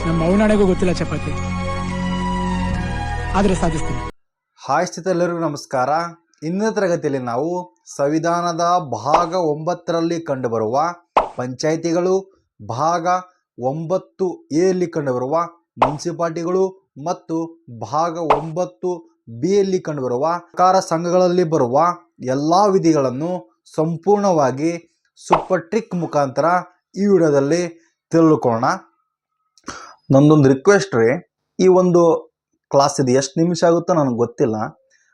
ನಮ್ಮ ಅವನಾಣೆಗೂ ಗೊತ್ತಿಲ್ಲ ಚಪಾತಿ, ಆದ್ರೆ ಸಾಧಿಸ್ತೀನಿ. ಹಾಯ್ ಸ್ಥಿತ ಎಲ್ಲರಿಗೂ ನಮಸ್ಕಾರ. ಇಂದಿನ ತರಗತಿಯಲ್ಲಿ ನಾವು ಸಂವಿಧಾನದ ಭಾಗ 9ರಲ್ಲಿ ಕಂಡುಬರುವ ಪಂಚಾಯಿತಿಗಳು, ಭಾಗ 9A ಕಂಡುಬರುವ ಮುನ್ಸಿಪಾಲಿಟಿಗಳು ಮತ್ತು ಭಾಗ 9B ಕಂಡುಬರುವ ಸಹಕಾರ ಸಂಘಗಳಲ್ಲಿ ಬರುವ ಎಲ್ಲಾ ವಿಧಿಗಳನ್ನು ಸಂಪೂರ್ಣವಾಗಿ ಸೂಪರ್ ಟ್ರಿಕ್ ಮುಖಾಂತರ ಈ ವಿಡಿಯೋದಲ್ಲಿ ತಿಳ್ಕೊಳ್ಳೋಣ. ನಂದೊಂದು ರಿಕ್ವೆಸ್ಟ್ ರೀ, ಈ ಒಂದು ಕ್ಲಾಸ್ ಇದು ಎಷ್ಟು ನಿಮಿಷ ಆಗುತ್ತೋ ನನಗೆ ಗೊತ್ತಿಲ್ಲ,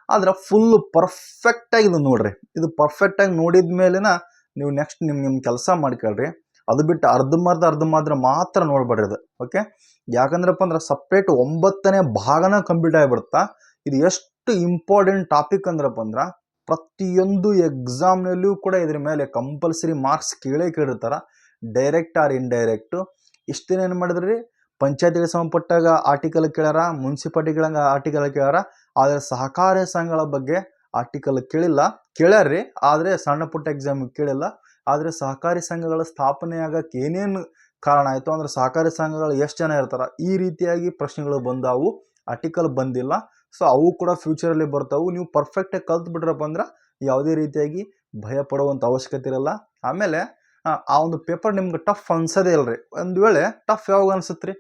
ಆದ್ರೆ ಫುಲ್ಲು ಪರ್ಫೆಕ್ಟಾಗಿ ಇದು ನೋಡ್ರಿ. ಇದು ಪರ್ಫೆಕ್ಟಾಗಿ ನೋಡಿದ ಮೇಲಿನ ನೀವು ನೆಕ್ಸ್ಟ್ ನಿಮ್ಮ ಕೆಲಸ ಮಾಡ್ಕೊಳ್ರಿ. ಅದು ಬಿಟ್ಟು ಅರ್ಧಂಬರ್ಧ ಮಾತ್ರ ನೋಡ್ಬೇಡ್ರಿ ಅದು, ಓಕೆ? ಯಾಕಂದ್ರಪ್ಪ ಅಂದ್ರೆ ಸಪ್ರೇಟ್ 9ನೇ ಭಾಗನ ಕಂಪ್ಲೀಟ್ ಆಗಿಬಿಡುತ್ತಾ. ಇದು ಎಷ್ಟು ಇಂಪಾರ್ಟೆಂಟ್ ಟಾಪಿಕ್ ಅಂದ್ರಪ್ಪ ಅಂದ್ರೆ ಪ್ರತಿಯೊಂದು ಎಕ್ಸಾಮ್ನಲ್ಲಿಯೂ ಕೂಡ ಇದ್ರ ಮೇಲೆ ಕಂಪಲ್ಸರಿ ಮಾರ್ಕ್ಸ್ ಕೇಳಿರ್ತಾರ, ಡೈರೆಕ್ಟ್ ಆರ್ ಇಂಡೈರೆಕ್ಟು. ಇಷ್ಟು ದಿನ ಏನು ಮಾಡಿದ್ರಿ, ಪಂಚಾಯತಿಗೆ ಸಂಬಂಧಪಟ್ಟಾಗ ಆರ್ಟಿಕಲ್ ಕೇಳ್ಯಾರ, ಮುನ್ಸಿಪಾಲಿಟಿಗಳಂಗೆ ಆರ್ಟಿಕಲ್ ಕೇಳ್ಯಾರ, ಆದರೆ ಸಹಕಾರಿ ಸಂಘಗಳ ಬಗ್ಗೆ ಆರ್ಟಿಕಲ್ ಕೇಳ್ಯಾರ್ರಿ, ಆದರೆ ಸಣ್ಣ ಪುಟ್ಟ ಎಕ್ಸಾಮ್ ಕೇಳಿಲ್ಲ. ಆದರೆ ಸಹಕಾರಿ ಸಂಘಗಳ ಸ್ಥಾಪನೆ ಆಗಕ್ಕೆ ಏನೇನು ಕಾರಣ ಆಯಿತು ಅಂದ್ರೆ ಸಹಕಾರಿ ಸಂಘಗಳು ಎಷ್ಟು ಜನ ಇರ್ತಾರ, ಈ ರೀತಿಯಾಗಿ ಪ್ರಶ್ನೆಗಳು ಬಂದಾವು, ಆರ್ಟಿಕಲ್ ಬಂದಿಲ್ಲ. ಸೊ ಅವು ಕೂಡ ಫ್ಯೂಚರಲ್ಲಿ ಬರ್ತಾವು. ನೀವು ಪರ್ಫೆಕ್ಟಾಗಿ ಕಲ್ತು ಬಿಟ್ರಪ್ಪ ಅಂದ್ರೆ ಯಾವುದೇ ರೀತಿಯಾಗಿ ಭಯ ಪಡುವಂಥ ಅವಶ್ಯಕತೆ ಇರಲ್ಲ. ಆಮೇಲೆ ಆ ಒಂದು ಪೇಪರ್ ನಿಮ್ಗೆ ಟಫ್ ಅನ್ಸೋದೇ ಇಲ್ರಿ. ಒಂದು ವೇಳೆ ಟಫ್ ಯಾವಾಗ ಅನ್ಸುತ್ತೆ ರೀ,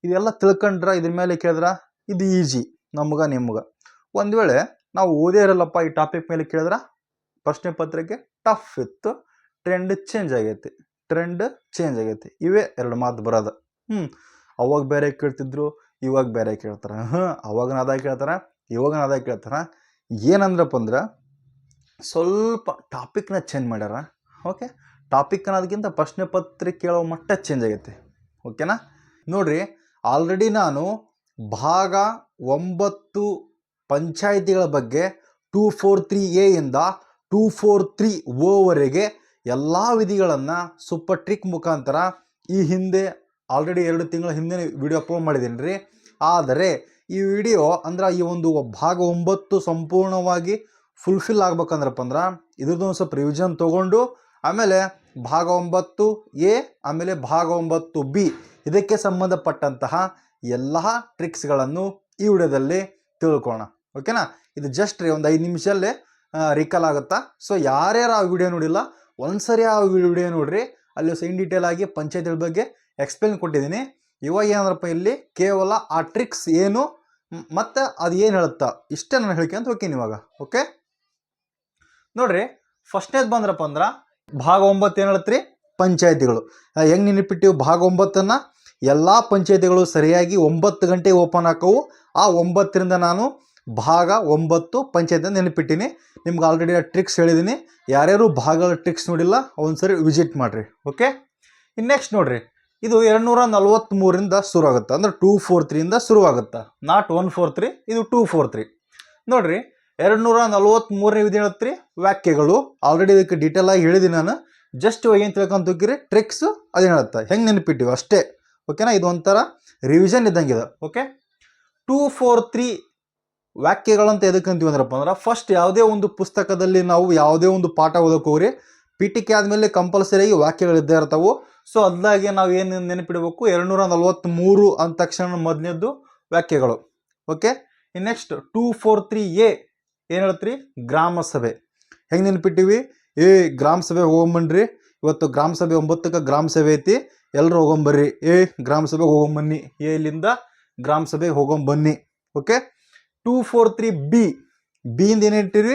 ಇದೆಲ್ಲ ತಿಳ್ಕೊಂಡ್ರೆ ಇದ್ರ ಮೇಲೆ ಕೇಳಿದ್ರೆ ಇದು ಈಜಿ ನಿಮ್ಗೆ. ಒಂದು ವೇಳೆ ನಾವು ಓದೇ ಇರಲ್ಲಪ್ಪ ಈ ಟಾಪಿಕ್ ಮೇಲೆ ಕೇಳಿದ್ರೆ ಪ್ರಶ್ನೆ ಪತ್ರಿಕೆ ಟಫ್ ಇತ್ತು, ಟ್ರೆಂಡ್ ಚೇಂಜ್ ಆಗೈತಿ. ಇವೇ ಎರಡು ಮಾತು ಬರೋದು. ಅವಾಗ ಬೇರೆ ಕೇಳ್ತಿದ್ರು, ಇವಾಗ ಬೇರೆ ಕೇಳ್ತಾರೆ. ಅವಾಗನ ಅದಾಗ ಕೇಳ್ತಾರೆ, ಇವಾಗನ ಅದಾಗ ಕೇಳ್ತಾರೆ. ಏನಂದ್ರಪ್ಪ ಅಂದ್ರೆ ಸ್ವಲ್ಪ ಟಾಪಿಕ್ನ ಚೇಂಜ್ ಮಾಡ್ಯಾರ, ಓಕೆ? ಟಾಪಿಕ್ ಅನ್ನೋದಕ್ಕಿಂತ ಪ್ರಶ್ನೆ ಪತ್ರಿಕೆ ಕೇಳೋ ಮಟ್ಟ ಚೇಂಜ್ ಆಗೈತೆ, ಓಕೆನಾ? ನೋಡ್ರಿ, ಆಲ್ರೆಡಿ ನಾನು ಭಾಗ 9 ಪಂಚಾಯಿತಿಗಳ ಬಗ್ಗೆ 243A ಇಂದ 243O ಎಲ್ಲ ವಿಧಿಗಳನ್ನು ಸೂಪರ್ ಟ್ರಿಕ್ ಮುಖಾಂತರ ಈ ಹಿಂದೆ ಆಲ್ರೆಡಿ 2 ತಿಂಗಳ ಹಿಂದೆ ವಿಡಿಯೋ ಅಪ್ಲೋಡ್ ಮಾಡಿದ್ದೀನಿ ರೀ. ಆದರೆ ಈ ವಿಡಿಯೋ ಅಂದ್ರೆ ಈ ಒಂದು ಭಾಗ 9 ಸಂಪೂರ್ಣವಾಗಿ ಫುಲ್ಫಿಲ್ ಆಗ್ಬೇಕಂದ್ರಪ್ಪ ಅಂದ್ರೆ ಇದ್ರದ್ದು ಸ್ವಲ್ಪ ರಿವಿಷನ್ ತೊಗೊಂಡು ಆಮೇಲೆ ಭಾಗ 9A ಆಮೇಲೆ ಭಾಗ 9B ಇದಕ್ಕೆ ಸಂಬಂಧಪಟ್ಟಂತಹ ಎಲ್ಲ ಟ್ರಿಕ್ಸ್ಗಳನ್ನು ಈ ವಿಡಿಯೋದಲ್ಲಿ ತಿಳ್ಕೊಳ್ಳೋಣ, ಓಕೆನಾ? ಇದು ಜಸ್ಟ್ ರೀ ಒಂದು 5 ನಿಮಿಷಲ್ಲೇ ರಿಕಾಲ್ ಆಗುತ್ತಾ. ಸೊ ಯಾರ್ಯಾರು ಆ ವಿಡಿಯೋ ನೋಡಿಲ್ಲ ಒಂದ್ಸರಿ ಆ ವಿಡಿಯೋ ನೋಡ್ರಿ, ಅಲ್ಲಿ ಇನ್ ಡೀಟೇಲ್ ಆಗಿ ಪಂಚಾಯತಿಗಳ ಬಗ್ಗೆ ಎಕ್ಸ್ಪ್ಲೇನ್ ಕೊಟ್ಟಿದ್ದೀನಿ. ಇವಾಗ ಏನಂದ್ರಪ್ಪ ಇಲ್ಲಿ ಕೇವಲ ಆ ಟ್ರಿಕ್ಸ್ ಏನು ಮತ್ತು ಅದು ಏನು ಹೇಳುತ್ತಾ ಇಷ್ಟೇ ನಾನು ಹೇಳ್ಕೊಂತ ಹೋಗ್ತೀನಿ ಇವಾಗ, ಓಕೆ? ನೋಡ್ರಿ, ಫಸ್ಟ್ನೇದು ಬಂದ್ರಪ್ಪ ಅಂದ್ರೆ ಭಾಗ 9 ಏನು ಹೇಳತ್ರಿ, ಪಂಚಾಯತಿಗಳು. ಹೆಂಗೆ ನೆನಪಿಟ್ಟಿವಿ ಭಾಗ 9ನ್ನು? ಎಲ್ಲ ಪಂಚಾಯತಿಗಳು ಸರಿಯಾಗಿ 9 ಗಂಟೆಗೆ ಓಪನ್ ಹಾಕವು. ಆ 9ರಿಂದ ನಾನು ಭಾಗ 9 ಪಂಚಾಯತಿ ನೆನಪಿಟ್ಟಿನಿ. ನಿಮ್ಗೆ ಆಲ್ರೆಡಿ ಟ್ರಿಕ್ಸ್ ಹೇಳಿದ್ದೀನಿ. ಯಾರ್ಯಾರು ಭಾಗಗಳ ಟ್ರಿಕ್ಸ್ ನೋಡಿಲ್ಲ ಒಂದ್ಸರಿ ವಿಸಿಟ್ ಮಾಡಿರಿ, ಓಕೆ? ಇನ್ನು ನೆಕ್ಸ್ಟ್ ನೋಡ್ರಿ, ಇದು 243ರಿಂದ ಶುರು ಆಗುತ್ತೆ, ಅಂದ್ರೆ 243ಯಿಂದ ಶುರುವಾಗುತ್ತೆ, ನಾಟ್ 143, ಇದು 243. ನೋಡ್ರಿ, 243ನೇ ವಿಧಿ ಹೇಳತ್ರಿ ವ್ಯಾಖ್ಯೆಗಳು. ಆಲ್ರೆಡಿ ಇದಕ್ಕೆ ಡೀಟೇಲ್ ಆಗಿ ಹೇಳಿದ್ದೀನಿ ನಾನು. ಜಸ್ಟ್ ಇವಾಗ ಏನು ತಿಳ್ಕೊಂತ ಹೋಗಿರಿ, ಟ್ರಿಕ್ಸು ಅದೇನು ಹೇಳುತ್ತೆ, ಹೆಂಗೆ ನೆನಪಿಟ್ಟಿವಿ ಅಷ್ಟೇ, ಓಕೆನಾ? ಇದು ಒಂಥರ ರಿವಿಷನ್ ಇದ್ದಂಗಿದೆ, ಓಕೆ? 243 ವ್ಯಾಖ್ಯೆಗಳಂತ ಎದಕ್ಕೆ ಅಂತೀವಿ ಅಂದ್ರಪ್ಪ ಅಂದ್ರೆ ಫಸ್ಟ್ ಯಾವುದೇ ಒಂದು ಪುಸ್ತಕದಲ್ಲಿ ನಾವು ಯಾವುದೇ ಒಂದು ಪಾಠ ಓದಕ್ಕೆ ಹೋಗ್ರಿ, ಪೀಠಿಕೆ ಆದಮೇಲೆ ಕಂಪಲ್ಸರಿಯಾಗಿ ವಾಕ್ಯಗಳಿದ್ದೇ ಇರ್ತಾವೆ. ಸೊ ಅದಾಗೆ ನಾವು ಏನು ನೆನಪಿಡಬೇಕು, 243 ಅಂದ ತಕ್ಷಣ ಮೊದಲನೇದ್ದು ವ್ಯಾಖ್ಯೆಗಳು, ಓಕೆ? ಇನ್ನು ನೆಕ್ಸ್ಟ್ 243A ಏನು ಹೇಳತ್ರಿ, ಗ್ರಾಮ ಸಭೆ. ಹೆಂಗೆ ನೆನಪಿಟ್ಟಿವಿ, ಗ್ರಾಮ ಸಭೆ ಹೋಗೊಂಬನ್ರಿ, ಇವತ್ತು ಗ್ರಾಮ ಸಭೆ 9ಕ್ಕೆ ಗ್ರಾಮ ಸಭೆ ಐತಿ, ಎಲ್ಲರೂ ಹೋಗೊಂಬರ್ರಿ. ಗ್ರಾಮ ಸಭೆಗೆ ಹೋಗೊಂಬನ್ನಿ, ಇಲ್ಲಿಂದ ಗ್ರಾಮ ಸಭೆಗೆ ಹೋಗೊಂಬನ್ನಿ, ಓಕೆ? 243B ಇಂದ ಏನು ಇಟ್ಟಿರಿ,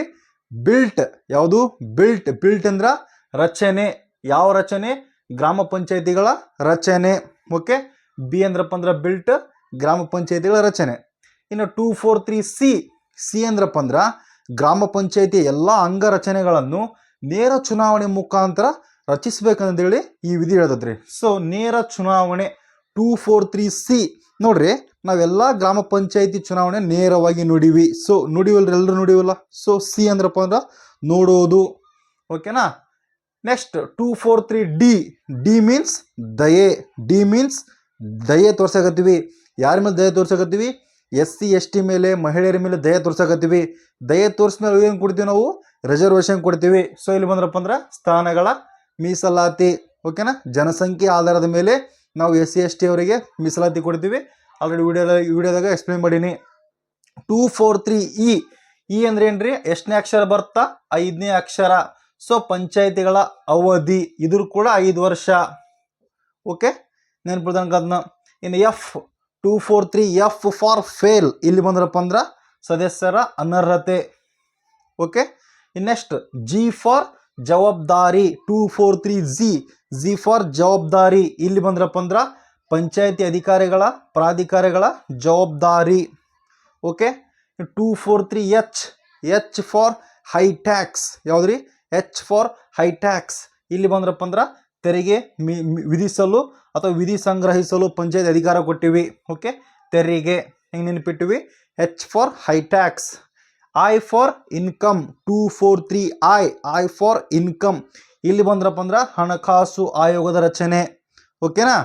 ಬಿಲ್ಟ್. ಯಾವುದು ಬಿಲ್ಟ್ ಅಂದ್ರೆ ರಚನೆ. ಯಾವ ರಚನೆ, ಗ್ರಾಮ ಪಂಚಾಯತಿಗಳ ರಚನೆ, ಓಕೆ? ಬಿ ಅಂದ್ರಪ್ಪ ಅಂದ್ರೆ ಬಿಲ್ಟ್, ಗ್ರಾಮ ಪಂಚಾಯತಿಗಳ ರಚನೆ. ಇನ್ನು 243C ಅಂದ್ರಪ್ಪ ಅಂದ್ರೆ ಗ್ರಾಮ ಪಂಚಾಯತಿ ಎಲ್ಲ ಅಂಗರಚನೆಗಳನ್ನು ನೇರ ಚುನಾವಣೆ ಮುಖಾಂತರ ರಚಿಸ್ಬೇಕಂತೇಳಿ ಈ ವಿಧಿ ಹೇಳ್ತದ್ರಿ. ಸೊ ನೇರ ಚುನಾವಣೆ 243C. ನೋಡ್ರಿ, ನಾವೆಲ್ಲ ಗ್ರಾಮ ಪಂಚಾಯತಿ ಚುನಾವಣೆ ನೇರವಾಗಿ ನೋಡಿವಿ. ಸೊ ನೋಡಿವಲ್ರಿ, ಎಲ್ಲರೂ ನೋಡಿವಲ್ಲ. ಸೊ ಸಿ ಅಂದ್ರಪ್ಪ ಅಂದ್ರೆ ನೋಡೋದು, ಓಕೆನಾ? ನೆಕ್ಸ್ಟ್ 243D ಮೀನ್ಸ್ ದಯೆ. ದಯೆ ತೋರ್ಸಕತ್ತೀವಿ. ಯಾರ ಮೇಲೆ ದಯೆ ತೋರ್ಸಕತ್ತೀವಿ, SC ST ಮೇಲೆ, ಮಹಿಳೆಯರ ಮೇಲೆ ದಯೆ ತೋರ್ಸಕತ್ತೀವಿ. ದಯೆ ತೋರಿಸ್ಮೇಲೆ ಏನು ಕೊಡ್ತೀವಿ ನಾವು, ರಿಸರ್ವೇಷನ್ ಕೊಡ್ತೀವಿ. ಸೊ ಇಲ್ಲಿ ಬಂದ್ರಪ್ಪ ಅಂದ್ರೆ ಸ್ಥಾನಗಳ ಮೀಸಲಾತಿ, ಓಕೆನಾ? ಜನಸಂಖ್ಯೆ ಆಧಾರದ ಮೇಲೆ ನಾವು SC ST ಅವರಿಗೆ ಮೀಸಲಾತಿ ಕೊಡ್ತೀವಿ. ಆಲ್ರೆಡಿ ವಿಡಿಯೋದಾಗ ಎಕ್ಸ್ಪ್ಲೇನ್ ಮಾಡೀನಿ. 243E ಇ ಅಂದ್ರೆ ಏನ್ರಿ, ಎಷ್ಟನೇ ಅಕ್ಷರ ಬರ್ತಾ, 5ನೇ ಅಕ್ಷರ. ಸೊ ಪಂಚಾಯತಿಗಳ ಅವಧಿ ಇದ್ರ ಕೂಡ 5 ವರ್ಷ. ಓಕೆ, ನೆನ್ಪಿಡ್ದಂಗೆ ಅದನ್ನ. ಇನ್ನು F243F ಫಾರ್ ಫೇಲ್, ಇಲ್ಲಿ ಬಂದ್ರಪ್ಪ ಅಂದ್ರೆ ಸದಸ್ಯರ ಅನರ್ಹತೆ. ಓಕೆ, ಇನ್ನು ನೆಕ್ಸ್ಟ್ G ಫಾರ್ ಜವಾಬ್ದಾರಿ. 243G ಫಾರ್ ಜವಾಬ್ದಾರಿ, ಇಲ್ಲಿ ಬಂದ್ರಪ್ಪ ಅಂದ್ರೆ ಪಂಚಾಯತಿ ಅಧಿಕಾರಿಗಳ ಪ್ರಾಧಿಕಾರಗಳ ಜವಾಬ್ದಾರಿ. Okay, 243H for high tax. ಯಾವ್ದ್ರಿ, H ಫಾರ್ ಹೈ ಟ್ಯಾಕ್ಸ್, ಇಲ್ಲಿ ಬಂದ್ರಪ್ಪ ಅಂದ್ರೆ ತೆರಿಗೆ ವಿಧಿಸಲು ಅಥವಾ ವಿಧಿ ಸಂಗ್ರಹಿಸಲು ಪಂಚಾಯತ್ ಅಧಿಕಾರ ಕೊಟ್ಟಿವಿ. ಓಕೆ, ತೆರಿಗೆ ಹೆಂಗೆ ನೆನಪಿಟ್ಟಿವಿ, H for high tax. I for income. 243I for income, ಇಲ್ಲಿ ಬಂದ್ರಪ್ಪ ಅಂದ್ರೆ ಹಣಕಾಸು ಆಯೋಗದ ರಚನೆ. ಓಕೆನಾ.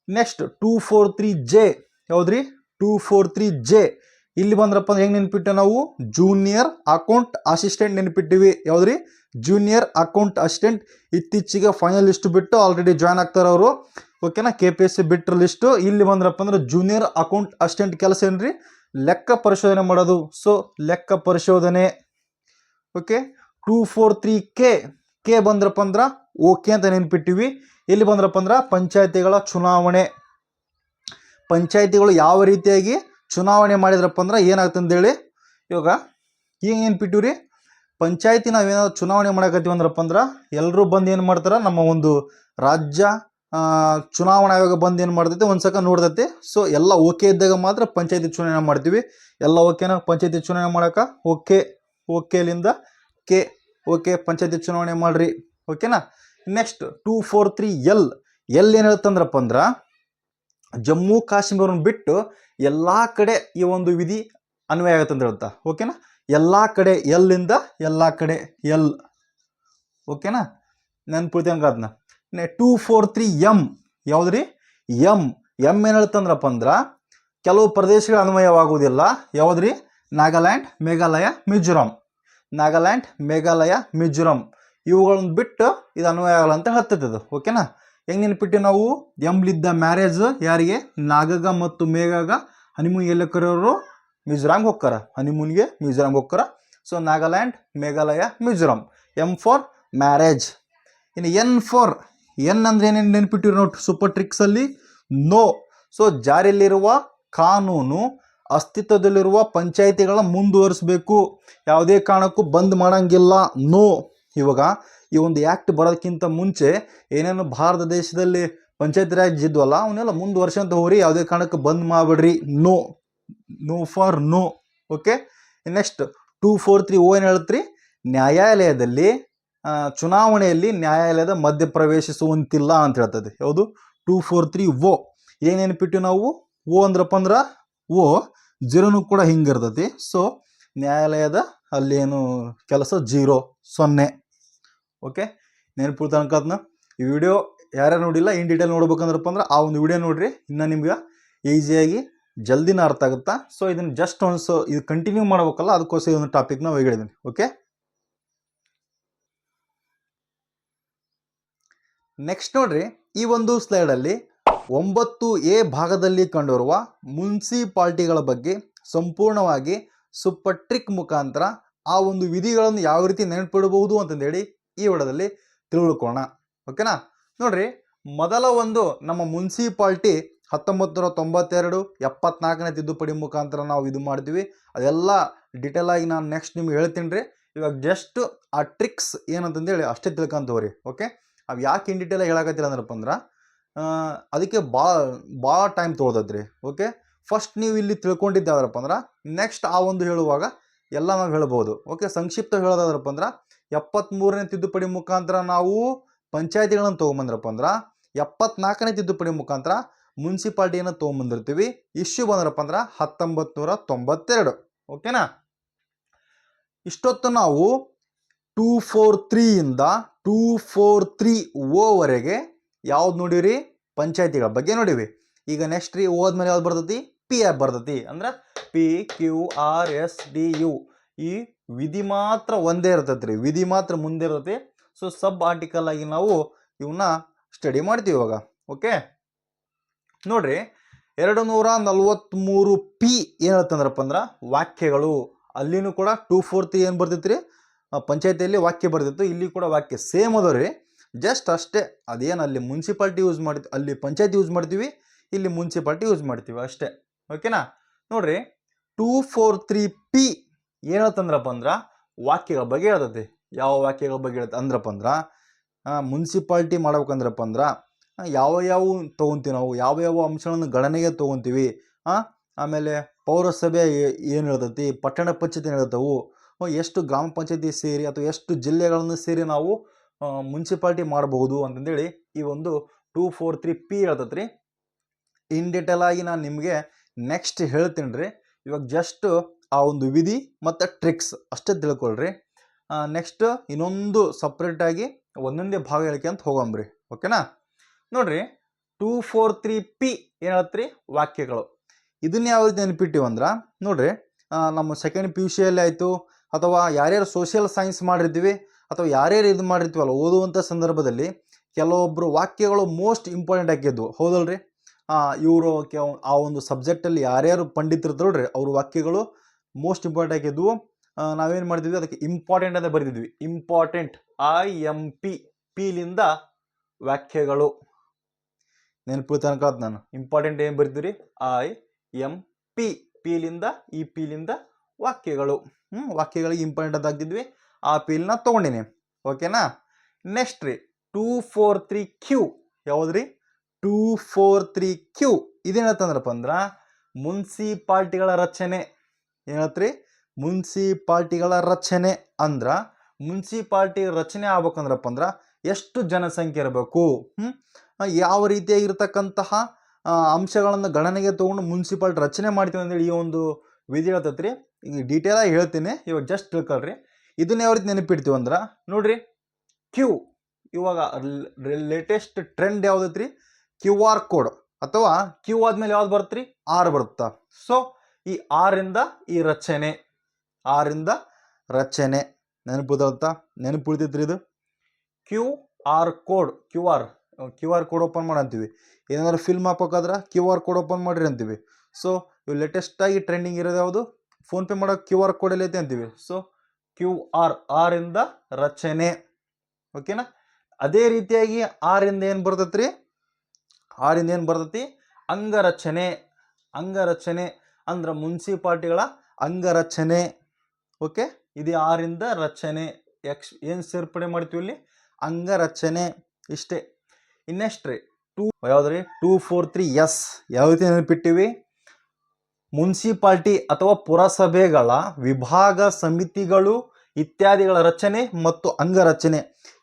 ನೆಕ್ಸ್ಟ್ 243J, ಯಾವ್ದ್ರಿ, 243J, ಇಲ್ಲಿ ಬಂದ್ರಪ್ಪ ಅಂದ್ರೆ ಹೆಂಗೆ ನೆನಪಿಟ್ಟು ನಾವು, ಜೂನಿಯರ್ ಅಕೌಂಟ್ ಅಸಿಸ್ಟೆಂಟ್ ನೆನಪಿಟ್ಟಿವಿ. ಯಾವ್ದ್ರಿ, ಜೂನಿಯರ್ ಅಕೌಂಟ್ ಅಸಿಸ್ಟೆಂಟ್. ಇತ್ತೀಚೆಗೆ ಫೈನಲ್ ಲಿಸ್ಟ್ ಬಿಟ್ಟು ಆಲ್ರೆಡಿ ಜಾಯ್ನ್ ಆಗ್ತಾರೆ ಅವರು. ಓಕೆನಾ, KPSC ಬಿಟ್ಟರ ಲಿಸ್ಟು. ಇಲ್ಲಿ ಬಂದ್ರಪ್ಪ ಅಂದ್ರೆ ಜೂನಿಯರ್ ಅಕೌಂಟ್ ಅಸಿಸ್ಟೆಂಟ್ ಕೆಲಸ ಏನ್ರಿ, ಲೆಕ್ಕ ಪರಿಶೋಧನೆ ಮಾಡೋದು. ಸೊ ಲೆಕ್ಕ ಪರಿಶೋಧನೆ. ಓಕೆ, 243K ಬಂದ್ರಪ್ಪ ಅಂದ್ರೆ ಓಕೆ ಅಂತ ನೆನ್ಪಿಟ್ಟಿವಿ. ಇಲ್ಲಿ ಬಂದ್ರಪ್ಪ ಅಂದ್ರೆ ಪಂಚಾಯತಿಗಳ ಚುನಾವಣೆ. ಪಂಚಾಯತಿಗಳು ಯಾವ ರೀತಿಯಾಗಿ ಚುನಾವಣೆ ಮಾಡಿದ್ರಪ್ಪ ಅಂದ್ರೆ ಏನಾಗ್ತದೆ ಅಂತೇಳಿ ಇವಾಗ ಈಗ ನೆನ್ಪಿಟ್ಟಿವ್ರಿ. ಪಂಚಾಯತಿ ನಾವೇನಾದ್ರು ಚುನಾವಣೆ ಮಾಡಕತ್ತೀವಿ ಅಂದ್ರಪ್ಪ ಅಂದ್ರೆ ಎಲ್ಲರೂ ಬಂದು ಏನು ಮಾಡ್ತಾರೆ, ನಮ್ಮ ಒಂದು ರಾಜ್ಯ ಚುನಾವಣಾ ಆಯೋಗ ಬಂದು ಏನು ಮಾಡ್ತೈತೆ, ಒಂದು ಸಕ ನೋಡ್ತೈತಿ. ಸೊ ಎಲ್ಲ ಓಕೆ ಇದ್ದಾಗ ಮಾತ್ರ ಪಂಚಾಯತಿ ಚುನಾವಣೆ ಮಾಡ್ತೀವಿ. ಎಲ್ಲ ಓಕೆನಾ ಪಂಚಾಯತಿ ಚುನಾವಣೆ ಮಾಡೋಕೆ? ಓಕೆಲಿಂದ ಕೆ. ಓಕೆ, ಪಂಚಾಯತಿ ಚುನಾವಣೆ ಮಾಡ್ರಿ. ಓಕೆನಾ. ನೆಕ್ಸ್ಟ್ 243L ಏನು ಹೇಳ್ತಂದ್ರಪ್ಪ ಅಂದ್ರೆ ಜಮ್ಮು ಕಾಶ್ಮೀರವನ್ನು ಬಿಟ್ಟು ಎಲ್ಲ ಕಡೆ ಈ ಒಂದು ವಿಧಿ ಅನ್ವಯ ಆಗುತ್ತೆ ಅಂತ ಹೇಳ್ತಾ. ಓಕೆನಾ, ಎಲ್ಲ ಕಡೆ ಎಲ್ಲಿಂದ ಎಲ್ಲ ಕಡೆ ಎಲ್. ಓಕೆನಾ, ನೆನ್ಪಿಡ್ತೇನೆ ಅದನ್ನ. 243M ಯಾವ್ದ್ರಿ, ಎಂ ಏನು ಹೇಳ್ತಂದ್ರಪ್ಪ ಅಂದ್ರೆ ಕೆಲವು ಪ್ರದೇಶಗಳ ಅನ್ವಯವಾಗುವುದಿಲ್ಲ. ಯಾವ್ದ್ರಿ, ನಾಗಾಲ್ಯಾಂಡ್, ಮೇಘಾಲಯ, ಮಿಜೋರಾಂ. ನಾಗಾಲ್ಯಾಂಡ್, ಮೇಘಾಲಯ, ಮಿಜೋರಾಂ ಇವುಗಳನ್ನ ಬಿಟ್ಟು ಇದು ಅನ್ವಯ ಆಗಲ್ಲ ಅಂತ ಹೇಳ್ತೈತದು. ಓಕೆನಾ. ಹೆಂಗೆ ನೆನ್ಪಿಟ್ಟು ನಾವು, ಎಂಬ್ಲಿದ್ದ ಮ್ಯಾರೇಜ್ ಯಾರಿಗೆ, ನಾಗಗ ಮತ್ತು ಮೇಘಾಗ ಹನಿಮೂನ್ ಎಲ್ಲ ಕರೆಯೋರು ಮಿಜೋರಾಂಗೆ ಹೋಗ್ತಾರ, ಹನಿಮೂನ್ಗೆ ಮಿಜೋರಾಂಗೆ ಹೋಗ್ತಾರ. So Nagaland, Meghalaya, Mizoram. M for marriage. ಇನ್ನು ಎನ್ ಅಂದ್ರೆ ಏನೇನು ನೆನ್ಪಿಟ್ಟಿರೋ ನೋಡಿ ಸೂಪರ್ ಟ್ರಿಕ್ಸಲ್ಲಿ, ನೋ. ಸೊ ಜಾರಿಯಲ್ಲಿರುವ ಕಾನೂನು ಅಸ್ತಿತ್ವದಲ್ಲಿರುವ ಪಂಚಾಯಿತಿಗಳನ್ನ ಮುಂದುವರಿಸಬೇಕು, ಯಾವುದೇ ಕಾರಣಕ್ಕೂ ಬಂದ್ ಮಾಡಂಗಿಲ್ಲ, ನೋ. ಇವಾಗ ಈ ಒಂದು ಆ್ಯಕ್ಟ್ ಬರೋದಕ್ಕಿಂತ ಮುಂಚೆ ಏನೇನು ಭಾರತ ದೇಶದಲ್ಲಿ ಪಂಚಾಯತ್ ರಾಜ್ ಇದ್ವಲ್ಲ ಅವನ್ನೆಲ್ಲ ಮುಂದುವರ್ಸಂತ ಹೋಗ್ರಿ, ಯಾವುದೇ ಕಾರಣಕ್ಕೆ ಬಂದ್ ಮಾಡಿಬಿಡ್ರಿ, no for no. Okay. Next 243O ಏನು ಹೇಳ್ತ್ರಿ, ನ್ಯಾಯಾಲಯದಲ್ಲಿ ಚುನಾವಣೆಯಲ್ಲಿ ನ್ಯಾಯಾಲಯದ ಮಧ್ಯಪ್ರವೇಶಿಸುವಂತಿಲ್ಲ ಅಂತ ಹೇಳ್ತದೆ. ಯಾವುದು, 243O. ಏನು ನೆನಪಿಟ್ಟು ನಾವು, ಓ ಅಂದ್ರಪ್ಪ ಅಂದ್ರೆ ಓ ಜೀರೋನು ಕೂಡ ಹಿಂಗಿರ್ತೈತಿ. ಸೊ ನ್ಯಾಯಾಲಯದ ಅಲ್ಲೇನು ಕೆಲಸ 0. ಓಕೆ, ನೆನಪು ತನಕದ್ನ. ಈ ವಿಡಿಯೋ ಯಾರ್ಯಾರು ನೋಡಿಲ್ಲ ಇನ್ ಡೀಟೇಲ್ ನೋಡ್ಬೇಕಂದ್ರಪ್ಪ ಅಂದ್ರೆ ಆ ಒಂದು ವಿಡಿಯೋ ನೋಡ್ರಿ, ಇನ್ನು ನಿಮ್ಗೆ ಈಸಿಯಾಗಿ ಜಲ್ದಿನ ಅರ್ಥ ಆಗುತ್ತಾ. ಸೊ ಇದನ್ನು ಜಸ್ಟ್ ಒಂದು ಇದು ಕಂಟಿನ್ಯೂ ಮಾಡ್ಬೇಕಲ್ಲ, ಅದಕ್ಕೋಸ್ಕರ ಇದೊಂದು ಟಾಪಿಕ್ನ ಹೇಳಿದ್ದೀನಿ. ಓಕೆ. ನೆಕ್ಸ್ಟ್ ನೋಡ್ರಿ, ಈ ಒಂದು ಸ್ಲೈಡಲ್ಲಿ 9A ಭಾಗದಲ್ಲಿ ಕಂಡುಬರುವ ಮುನ್ಸಿಪಾಲ್ಟಿಗಳ ಬಗ್ಗೆ ಸಂಪೂರ್ಣವಾಗಿ ಸೂಪರ್ ಟ್ರಿಕ್ ಮುಖಾಂತರ ಆ ಒಂದು ವಿಧಿಗಳನ್ನು ಯಾವ ರೀತಿ ನೆನಪಿಡಬಹುದು ಅಂತಂದೇಳಿ ಈ ವಿಡಿಯೋದಲ್ಲಿ ತಿಳ್ಕೊಳ್ಳೋಣ. ಓಕೆನಾ. ನೋಡ್ರಿ, ಮೊದಲ ಒಂದು ನಮ್ಮ ಮುನ್ಸಿಪಾಲ್ಟಿ 1992 74ನೇ ತಿದ್ದುಪಡಿ ಮುಖಾಂತರ ನಾವು ಇದು ಮಾಡ್ತೀವಿ. ಅದೆಲ್ಲ ಡೀಟೇಲ್ ಆಗಿ ನಾನು ನೆಕ್ಸ್ಟ್ ನಿಮ್ಗೆ ಹೇಳ್ತೀನಿ ರೀ. ಇವಾಗ ಜಸ್ಟ್ ಆ ಟ್ರಿಕ್ಸ್ ಏನಂತಂದೇಳಿ ಅಷ್ಟೇ ತಿಳ್ಕೊಂತವ್ರಿ. ಓಕೆ, ಅವು ಯಾಕೆ ಇನ್ ಡೀಟೇಲ್ ಹೇಳಕತ್ತಿಲ್ಲ ಅಂದ್ರಪ್ಪ ಅಂದ್ರೆ ಅದಕ್ಕೆ ಭಾಳ ಟೈಮ್ ತೊಗೊಳ್ತದ್ರಿ. ಓಕೆ, ಫಸ್ಟ್ ನೀವು ಇಲ್ಲಿ ತಿಳ್ಕೊಂಡಿದ್ದಾದ್ರಪ್ಪ ಅಂದ್ರೆ ನೆಕ್ಸ್ಟ್ ಆ ಒಂದು ಹೇಳುವಾಗ ಎಲ್ಲ ನಾವು ಹೇಳ್ಬೋದು. ಓಕೆ, ಸಂಕ್ಷಿಪ್ತ ಹೇಳೋದಾದ್ರಪ್ಪ ಅಂದ್ರೆ 73ನೇ ತಿದ್ದುಪಡಿ ಮುಖಾಂತರ ನಾವು ಪಂಚಾಯತಿಗಳನ್ನು ತೊಗೊಂಬಂದ್ರಪ್ಪ ಅಂದ್ರೆ 74ನೇ ತಿದ್ದುಪಡಿ ಮುಖಾಂತರ ಮುನ್ಸಿಪಾಲ್ಟಿಯನ್ನು ತೊಗೊಂಬಂದಿರ್ತೀವಿ. ಇಶ್ಯೂ ಬಂದ್ರಪ್ಪ ಅಂದ್ರೆ 1992. ಓಕೆನಾ. ಇಷ್ಟೊತ್ತು ನಾವು 243ಇಂದ 243O ಯಾವ್ದು ನೋಡಿರಿ, ಪಂಚಾಯತಿಗಳ ಬಗ್ಗೆ ನೋಡಿವಿ. ಈಗ ನೆಕ್ಸ್ಟ್ ರೀ ಹೋದ್ಮೇಲೆ ಯಾವ್ದು ಬರ್ತೈತಿ, PF ಬರ್ತೈತಿ. ಅಂದ್ರೆ PQRSDU. ಈ ವಿಧಿ ಮಾತ್ರ ಒಂದೇ ಇರ್ತೈತಿ ರೀ, ವಿಧಿ ಮಾತ್ರ ಮುಂದೆ ಇರ್ತೈತಿ. ಸೊ ಸಬ್ ಆರ್ಟಿಕಲ್ ಆಗಿ ನಾವು ಇವನ್ನ ಸ್ಟಡಿ ಮಾಡ್ತೀವಿ ಇವಾಗ. ಓಕೆ, ನೋಡ್ರಿ 243 ಪಿ ಏನು ಹೇಳ್ತಂದ್ರಪ್ಪ ಅಂದ್ರೆ ವಾಕ್ಯಗಳು. ಅಲ್ಲಿನೂ ಕೂಡ 243 ಏನು ಬರ್ತೈತ್ರಿ, ಪಂಚಾಯತಿಯಲ್ಲಿ ವಾಕ್ಯ ಬರ್ತಿತ್ತು, ಇಲ್ಲಿ ಕೂಡ ವಾಕ್ಯ ಸೇಮ್ ಅದಾವ್ರಿ. ಜಸ್ಟ್ ಅಷ್ಟೇ ಅದೇನು ಅಲ್ಲಿ ಮುನ್ಸಿಪಾಲ್ಟಿ ಯೂಸ್ ಮಾಡ್ತೀವಿ, ಅಲ್ಲಿ ಪಂಚಾಯತಿ ಯೂಸ್ ಮಾಡ್ತೀವಿ, ಇಲ್ಲಿ ಮುನ್ಸಿಪಾಲ್ಟಿ ಯೂಸ್ ಮಾಡ್ತೀವಿ ಅಷ್ಟೇ. ಓಕೆನಾ. ನೋಡ್ರಿ 243 ಪಿ ಏನು ಹೇಳ್ತಂದ್ರಪ್ಪ ಅಂದ್ರೆ ವಾಕ್ಯಗಳ ಬಗ್ಗೆ ಹೇಳ್ತೈತಿ. ಯಾವ ವಾಕ್ಯಗಳ ಬಗ್ಗೆ ಹೇಳ್ತ ಅಂದ್ರಪ್ಪ ಅಂದ್ರೆ ಮುನ್ಸಿಪಾಲ್ಟಿ ಮಾಡ್ಬೇಕಂದ್ರಪ್ಪ ಅಂದ್ರೆ ಯಾವ ತೊಗೊತೀವಿ ನಾವು, ಯಾವ ಅಂಶಗಳನ್ನು ಗಣನೆಗೆ ತೊಗೊತೀವಿ. ಆಮೇಲೆ ಪೌರಸಭೆ ಏನು ಹೇಳ್ತೈತಿ, ಪಟ್ಟಣ ಪಂಚಾಯತಿ ಹೇಳ್ತಾವು, ಎಷ್ಟು ಗ್ರಾಮ ಪಂಚಾಯತಿ ಸೇರಿ ಅಥವಾ ಎಷ್ಟು ಜಿಲ್ಲೆಗಳನ್ನು ಸೇರಿ ನಾವು ಮುನ್ಸಿಪಾಲ್ಟಿ ಮಾಡಬಹುದು ಅಂತಂದೇಳಿ ಈ ಒಂದು 243 ಪಿ ಹೇಳ್ತೈತ್ರಿ. ಇನ್ ಡೀಟೇಲ್ ಆಗಿ ನಾನು ನಿಮಗೆ ನೆಕ್ಸ್ಟ್ ಹೇಳ್ತೀನಿ ರೀ. ಇವಾಗ ಜಸ್ಟ್ ಆ ಒಂದು ವಿಧಿ ಮತ್ತು ಟ್ರಿಕ್ಸ್ ಅಷ್ಟೇ ತಿಳ್ಕೊಳ್ರಿ. ನೆಕ್ಸ್ಟ್ ಇನ್ನೊಂದು ಸಪ್ರೇಟಾಗಿ ಒಂದೊಂದೇ ಭಾಗ ಹೇಳಿಕೆ ಅಂತ ಹೋಗಂಬ್ರಿ. ಓಕೆನಾ. ನೋಡ್ರಿ 243 ಪಿ ಏನು ಹೇಳತ್ರಿ, ವಾಕ್ಯಗಳು. ಇದನ್ನ ಯಾವ ರೀತಿ ನೆನಪಿಟ್ಟಿವಂದ್ರೆ ನೋಡ್ರಿ, ನಮ್ಮ ಸೆಕೆಂಡ್ ಪಿ ಯು ಸಿಯಲ್ಲಿ ಆಯಿತು ಅಥವಾ ಯಾರ್ಯಾರು ಸೋಷಿಯಲ್ ಸೈನ್ಸ್ ಮಾಡಿರ್ತೀವಿ ಅಥವಾ ಯಾರ್ಯಾರು ಇದು ಮಾಡಿರ್ತೀವಲ್ಲ ಓದುವಂಥ ಸಂದರ್ಭದಲ್ಲಿ ಕೆಲವೊಬ್ಬರು ವಾಕ್ಯಗಳು ಮೋಸ್ಟ್ ಇಂಪಾರ್ಟೆಂಟ್ ಆಗಿದ್ವು, ಹೌದಲ್ರಿ. ಇವರು ಆ ಒಂದು ಸಬ್ಜೆಕ್ಟಲ್ಲಿ ಯಾರ್ಯಾರು ಪಂಡಿತರಿದ್ರಲ್ರಿ ಅವ್ರ ವಾಕ್ಯಗಳು ಮೋಸ್ಟ್ ಇಂಪಾರ್ಟೆಂಟ್ ಆಗಿದ್ವು. ನಾವೇನು ಮಾಡ್ತಿದ್ವಿ, ಅದಕ್ಕೆ ಇಂಪಾರ್ಟೆಂಟ್ ಅಂತ ಬರೆದಿದ್ವಿ. ಇಂಪಾರ್ಟೆಂಟ್ IMP ಪಿಲಿಂದ ವ್ಯಾಖ್ಯೆಗಳು ನೆನಪು ತನಕ ನಾನು ಇಂಪಾರ್ಟೆಂಟ್ ಏನು ಬರೀತೀರಿ, IMP ಪಿಲಿಂದ ಈ ಪಿಲಿಂದ ವಾಕ್ಯಗಳು. ವಾಕ್ಯಗಳಿಗೆ ಇಂಪಾರ್ಟೆಂಟ್ ಅಂತ ಆಗ್ತಿದ್ವಿ, ಆ ಪಿಲ್ನ ತೊಗೊಂಡಿನಿ. ಓಕೆನಾ. ನೆಕ್ಸ್ಟ್ ರೀ 243 ಕ್ಯೂ ಯಾವುದ್ರಿ, 243 ಕ್ಯೂ ಇದೇನತ್ತಂದ್ರಪ್ಪ ಅಂದ್ರೆ ಮುನ್ಸಿಪಾಲ್ಟಿಗಳ ರಚನೆ. ಏನತ್ರಿ, ಮುನ್ಸಿಪಾಲ್ಟಿಗಳ ರಚನೆ ಅಂದ್ರೆ ಮುನ್ಸಿಪಾಲ್ಟಿ ರಚನೆ ಆಗ್ಬೇಕಂದ್ರಪ್ಪ ಅಂದ್ರೆ ಎಷ್ಟು ಜನಸಂಖ್ಯೆ ಇರಬೇಕು, ಯಾವ ರೀತಿಯಾಗಿರ್ತಕ್ಕಂತಹ ಅಂಶಗಳನ್ನು ಗಣನೆಗೆ ತೊಗೊಂಡು ಮುನ್ಸಿಪಾಲ್ಟಿ ರಚನೆ ಮಾಡ್ತೀವಿ ಅಂತೇಳಿ ಈ ಒಂದು ವಿಧಿ ಹೇಳ್ತೈತ್ರಿ. ಈಗ ಡೀಟೇಲಾಗಿ ಹೇಳ್ತೀನಿ, ಇವಾಗ ಜಸ್ಟ್ ತಿಳ್ಕೊಳ್ರಿ. ಇದನ್ನ ಯಾವ ರೀತಿ ನೆನಪಿಡ್ತೀವಿ ಅಂದ್ರೆ ನೋಡ್ರಿ, ಕ್ಯೂ ಇವಾಗ ಲೇಟೆಸ್ಟ್ ಟ್ರೆಂಡ್ ಯಾವುದೈತ್ರಿ, QR ಕೋಡ್ ಅಥವಾ ಕ್ಯೂ ಆದ್ಮೇಲೆ ಯಾವ್ದು ಬರುತ್ತೆ ರೀ, R ಬರುತ್ತಾ. ಸೊ ಈ ಆರಿಂದ ಈ ರಚನೆ, ಆರಿಂದ ರಚನೆ ನೆನಪು ಉಳಿತೈತ್ರಿ. ಇದು QR code, Q R code open ಮಾಡಂತೀವಿ. ಏನಾದ್ರು ಫಿಲ್ಮ್ ಹಾಕೋಕ್ಕಾದ್ರೆ QR ಕೋಡ್ ಓಪನ್ ಮಾಡಿರಿ ಅಂತೀವಿ. ಸೊ ಇವು ಲೇಟೆಸ್ಟಾಗಿ ಟ್ರೆಂಡಿಂಗ್ ಇರೋದು ಯಾವುದು, ಫೋನ್ಪೇ ಮಾಡೋಕೆ QR ಕೋಡಲ್ಲಿ ಐತೆ ಅಂತೀವಿ. ಸೊ ಆರಿಂದ ರಚನೆ. ಓಕೆನಾ. ಅದೇ ರೀತಿಯಾಗಿ ಆರಿಂದ ಏನು ಬರ್ತೈತಿ, ಅಂಗರಚನೆ. ಅಂದ್ರೆ ಮುನ್ಸಿಪಾಲ್ಟಿಗಳ ಅಂಗರಚನೆ. ಓಕೆ, ಇದು ಆರಿಂದ ರಚನೆ. ಏನು ಸೇರ್ಪಡೆ ಮಾಡ್ತೀವಿ ಇಲ್ಲಿ, ಅಂಗರಚನೆ. ಇಷ್ಟೇ. ಇನ್ನೆಸ್ಟ್ ರೀ ಯಾವ್ದ್ರಿ 243 ಎಸ್ ಯಾವ ರೀತಿ ನೆನಪಿಟ್ಟಿವಿ, ಮುನ್ಸಿಪಾಲ್ಟಿ ಅಥವಾ ಪುರಸಭೆಗಳ ವಿಭಾಗ ಸಮಿತಿಗಳು ಇತ್ಯಾದಿಗಳ ರಚನೆ ಮತ್ತು ಅಂಗರಚನೆ.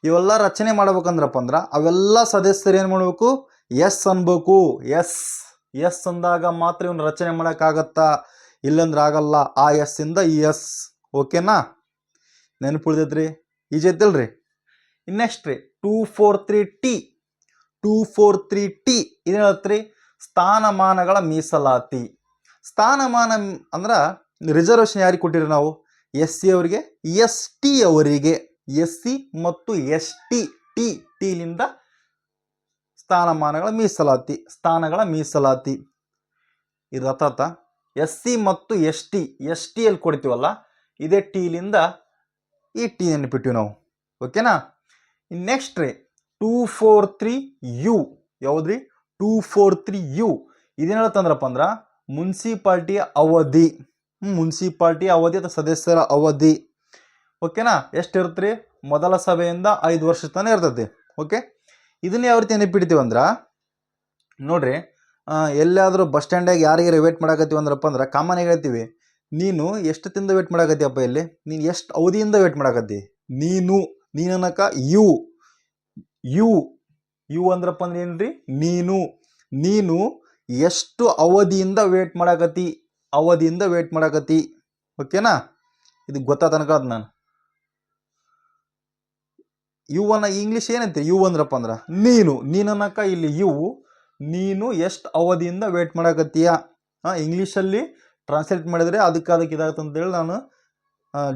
ಇವೆಲ್ಲ ರಚನೆ ಮಾಡ್ಬೇಕಂದ್ರಪ್ಪ ಅಂದ್ರೆ ಅವೆಲ್ಲ ಸದಸ್ಯರು ಏನು ಮಾಡಬೇಕು, ಎಸ್ ಅನ್ಬೇಕು. ಎಸ್ ಅಂದಾಗ ಮಾತ್ರ ಇವನು ರಚನೆ ಮಾಡೋಕ್ಕಾಗತ್ತಾ, ಇಲ್ಲಂದ್ರೆ ಆಗಲ್ಲ. ಆ ಎಸ್ ಇಂದ ಈ ಎಸ್. ಓಕೆನಾ. ನೆನಪು ಉಳಿದೈತ್ರಿ, ಈಜಿ ಐತಲ್ರಿ. ಇನ್ನೆಸ್ಟ್ ರೀ 243 ಟಿ ಇದೇನು ಹೇಳತ್ರಿ, ಸ್ಥಾನಮಾನಗಳ ಮೀಸಲಾತಿ. ಸ್ಥಾನಮಾನ ಅಂದ್ರೆ ರಿಸರ್ವೇಷನ್ ಯಾರಿಗೆ ಕೊಟ್ಟಿರಿ ನಾವು, SC ಅವರಿಗೆ, ST ಅವರಿಗೆ. SC ಮತ್ತು ST ಟಿಲಿಂದ ಸ್ಥಾನಗಳ ಮೀಸಲಾತಿ. ಇದು ಅರ್ಥ. SC ಮತ್ತು ST ಅಲ್ಲಿ ಕೊಡ್ತೀವಲ್ಲ, ಇದೇ ಟಿಲಿಂದ ಈ ಟಿ ನೆನಪಿಟ್ಟಿವಿ ನಾವು. ಓಕೆನಾ. ನೆಕ್ಸ್ಟ್ ರೀ 243 ಯು ಯಾವುದ್ರಿ, 243 ಯು ಇದೇನು ಹೇಳ್ತಂದ್ರಪ್ಪ ಅಂದ್ರೆ ಮುನ್ಸಿಪಾಲ್ಟಿಯ ಅವಧಿ. ಅಥವಾ ಸದಸ್ಯರ ಅವಧಿ. ಓಕೆನಾ. ಎಷ್ಟು ಇರುತ್ತೆ, ಮೊದಲ ಸಭೆಯಿಂದ 5 ವರ್ಷ ತನಕ ಇರ್ತೈತಿ. ಓಕೆ. ಇದನ್ನ ಯಾವ ರೀತಿ ನೆನಪಿಡ್ತೀವಿ ಅಂದ್ರೆ ನೋಡ್ರಿ, ಎಲ್ಲಾದರೂ ಬಸ್ ಸ್ಟ್ಯಾಂಡಾಗ ಯಾರಿಗಾರ ವೇಟ್ ಮಾಡಕತ್ತೀವಿ ಅಂದ್ರಪ್ಪ ಅಂದ್ರೆ ಕಾಮನ್ ಆಗಿ ಹೇಳ್ತೀವಿ, ನೀನು ಎಷ್ಟು ತಿಂದ ವೇಟ್ ಮಾಡಕತ್ತೀಯಪ್ಪ, ಇಲ್ಲಿ ನೀನು ಎಷ್ಟು ಅವಧಿಯಿಂದ ವೇಟ್ ಮಾಡಕತ್ತಿ. ನೀನನ್ನಕ ಯು ಅಂದ್ರಪ್ಪ ಅಂದ್ರೆ ಏನ್ರಿ, ನೀನು ಎಷ್ಟು ಅವಧಿಯಿಂದ ವೇಟ್ ಮಾಡಕತ್ತಿ. ಓಕೆನಾ. ಇದು ಗೊತ್ತಾತನಕ ನಾನು ಯು ಅನ್ನ ಇಂಗ್ಲೀಷ್ ಏನಂತೆ, ಯು ಅಂದ್ರಪ್ಪ ಅಂದ್ರೆ ನೀನನ್ನಕ ಇಲ್ಲಿ ನೀನು ಎಷ್ಟು ಅವಧಿಯಿಂದ ವೇಟ್ ಮಾಡಕತ್ತೀಯ. ಇಂಗ್ಲೀಷಲ್ಲಿ ಟ್ರಾನ್ಸ್ಲೇಟ್ ಮಾಡಿದರೆ ಅದಕ್ಕೆ ಇದಾಗುತ್ತೆ ಅಂತೇಳಿ ನಾನು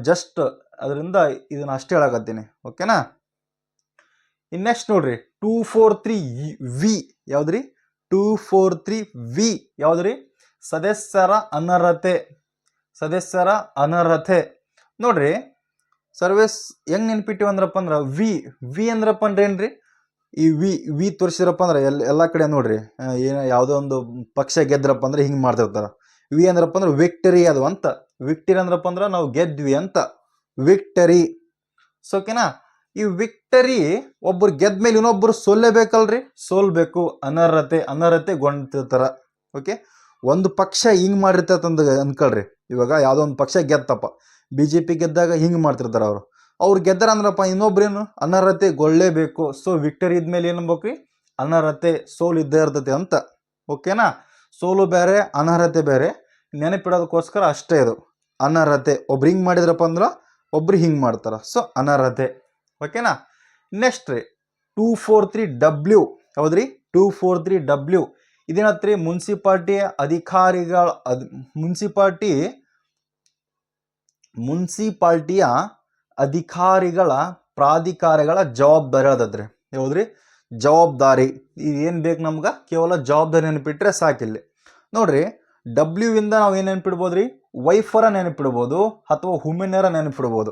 ಜಸ್ಟ್ ಅದರಿಂದ ಇದನ್ನು ಅಷ್ಟೇ ಹೇಳಕತ್ತೀನಿ. ಓಕೆನಾ. ನೆಕ್ಸ್ಟ್ ನೋಡ್ರಿ 243 ವಿ ಯಾವುದ್ರಿ, 243 ಯಾವ್ದ್ರಿ ಸದಸ್ಯರ ಅನರ್ಹತೆ. ಸದಸ್ಯರ ಅನರ್ಹತೆ ನೋಡ್ರಿ ಸರ್ವೇಸ್ ಹೆಂಗ್ ನೆನ್ಪಿಟ್ಟಿವಿ ಅಂದ್ರಪ್ಪ ಅಂದ್ರ ವಿ ಅಂದ್ರಪ್ಪ ಅಂದ್ರೆ ಏನ್ರಿ ಈ ವಿ ತೋರಿಸಿರಪ್ಪ ಅಂದ್ರೆ ಎಲ್ಲ ಕಡೆ ನೋಡ್ರಿ ಏನೋ ಯಾವುದೋ ಒಂದು ಪಕ್ಷ ಗೆದ್ರಪ್ಪ ಅಂದ್ರೆ ಹಿಂಗೆ ಮಾಡ್ತಿರ್ತಾರ. ವಿ ಅಂದ್ರಪ್ಪ ಅಂದ್ರೆ ವಿಕ್ಟರಿ ಅದು ಅಂತ. ವಿಕ್ಟರಿ ಅಂದ್ರಪ್ಪ ಅಂದ್ರೆ ನಾವು ಗೆದ್ವಿ ಅಂತ, ವಿಕ್ಟರಿ. ಸೊ ಓಕೆನಾ, ಈ ವಿಕ್ಟರಿ ಒಬ್ಬರು ಗೆದ್ದ ಮೇಲೆ ಇನ್ನೊಬ್ಬರು ಸೋಲ್ಲೇಬೇಕಲ್ರಿ, ಸೋಲ್ಬೇಕು. ಅನರ್ಹತೆಗೊಂಡಿರ್ತಾರ. ಓಕೆ, ಒಂದು ಪಕ್ಷ ಹಿಂಗ್ ಮಾಡಿರ್ತಂದ ಅನ್ಕೊಳ್ರಿ. ಇವಾಗ ಯಾವುದೋ ಒಂದು ಪಕ್ಷ ಗೆದ್ದಪ್ಪ, BJP ಗೆದ್ದಾಗ ಹಿಂಗೆ ಮಾಡ್ತಿರ್ತಾರ ಅವ್ರು ಗೆದ್ದಾರ ಅಂದ್ರಪ್ಪ ಇನ್ನೊಬ್ರೇನು ಅನರ್ಹತೆಗೊಳ್ಳೇಬೇಕು. ಸೊ ವಿಕ್ಟರಿ ಇದ್ಮೇಲೆ ಏನು ಅನ್ಬೇಕ್ರಿ, ಅನರ್ಹತೆ, ಸೋಲು ಇದ್ದೇ ಇರ್ತೈತಿ ಅಂತ. ಓಕೆನಾ, ಸೋಲು ಬೇರೆ ಅನರ್ಹತೆ ಬೇರೆ, ನೆನಪಿಡೋದಕ್ಕೋಸ್ಕರ ಅಷ್ಟೇ ಇದು ಅನರ್ಹತೆ. ಒಬ್ರು ಹಿಂಗೆ ಮಾಡಿದ್ರಪ್ಪ ಅಂದ್ರೆ ಒಬ್ರು ಹಿಂಗೆ ಮಾಡ್ತಾರ, ಸೊ ಅನರ್ಹತೆ. ಓಕೆನಾ, ನೆಕ್ಸ್ಟ್ ರೀ 243W ಯಾವ್ದ್ರಿ 243W ಇದೇನತ್ರಿ ಮುನ್ಸಿಪಾಲ್ಟಿಯ ಅಧಿಕಾರಿಗಳ ಮುನ್ಸಿಪಾಲ್ಟಿಯ ಅಧಿಕಾರಿಗಳ ಪ್ರಾಧಿಕಾರಗಳ ಜವಾಬ್ದಾರಿ ಹೇಳದ್ರಿ. ಯಾವ್ದ್ರಿ ಜವಾಬ್ದಾರಿ. ಏನು ಬೇಕು ನಮ್ಗೆ, ಕೇವಲ ಜವಾಬ್ದಾರಿ ನೆನಪಿಟ್ರೆ ಸಾಕಿಲ್ಲಿ. ನೋಡ್ರಿ W ಇಂದ ನಾವು ಏನು ನೆನಪಿಡ್ಬೋದ್ರಿ, ವೈಫರ ನೆನಪಿಡ್ಬೋದು ಅಥವಾ ಹುಮೆನರ ನೆನಪಿಡ್ಬೋದು.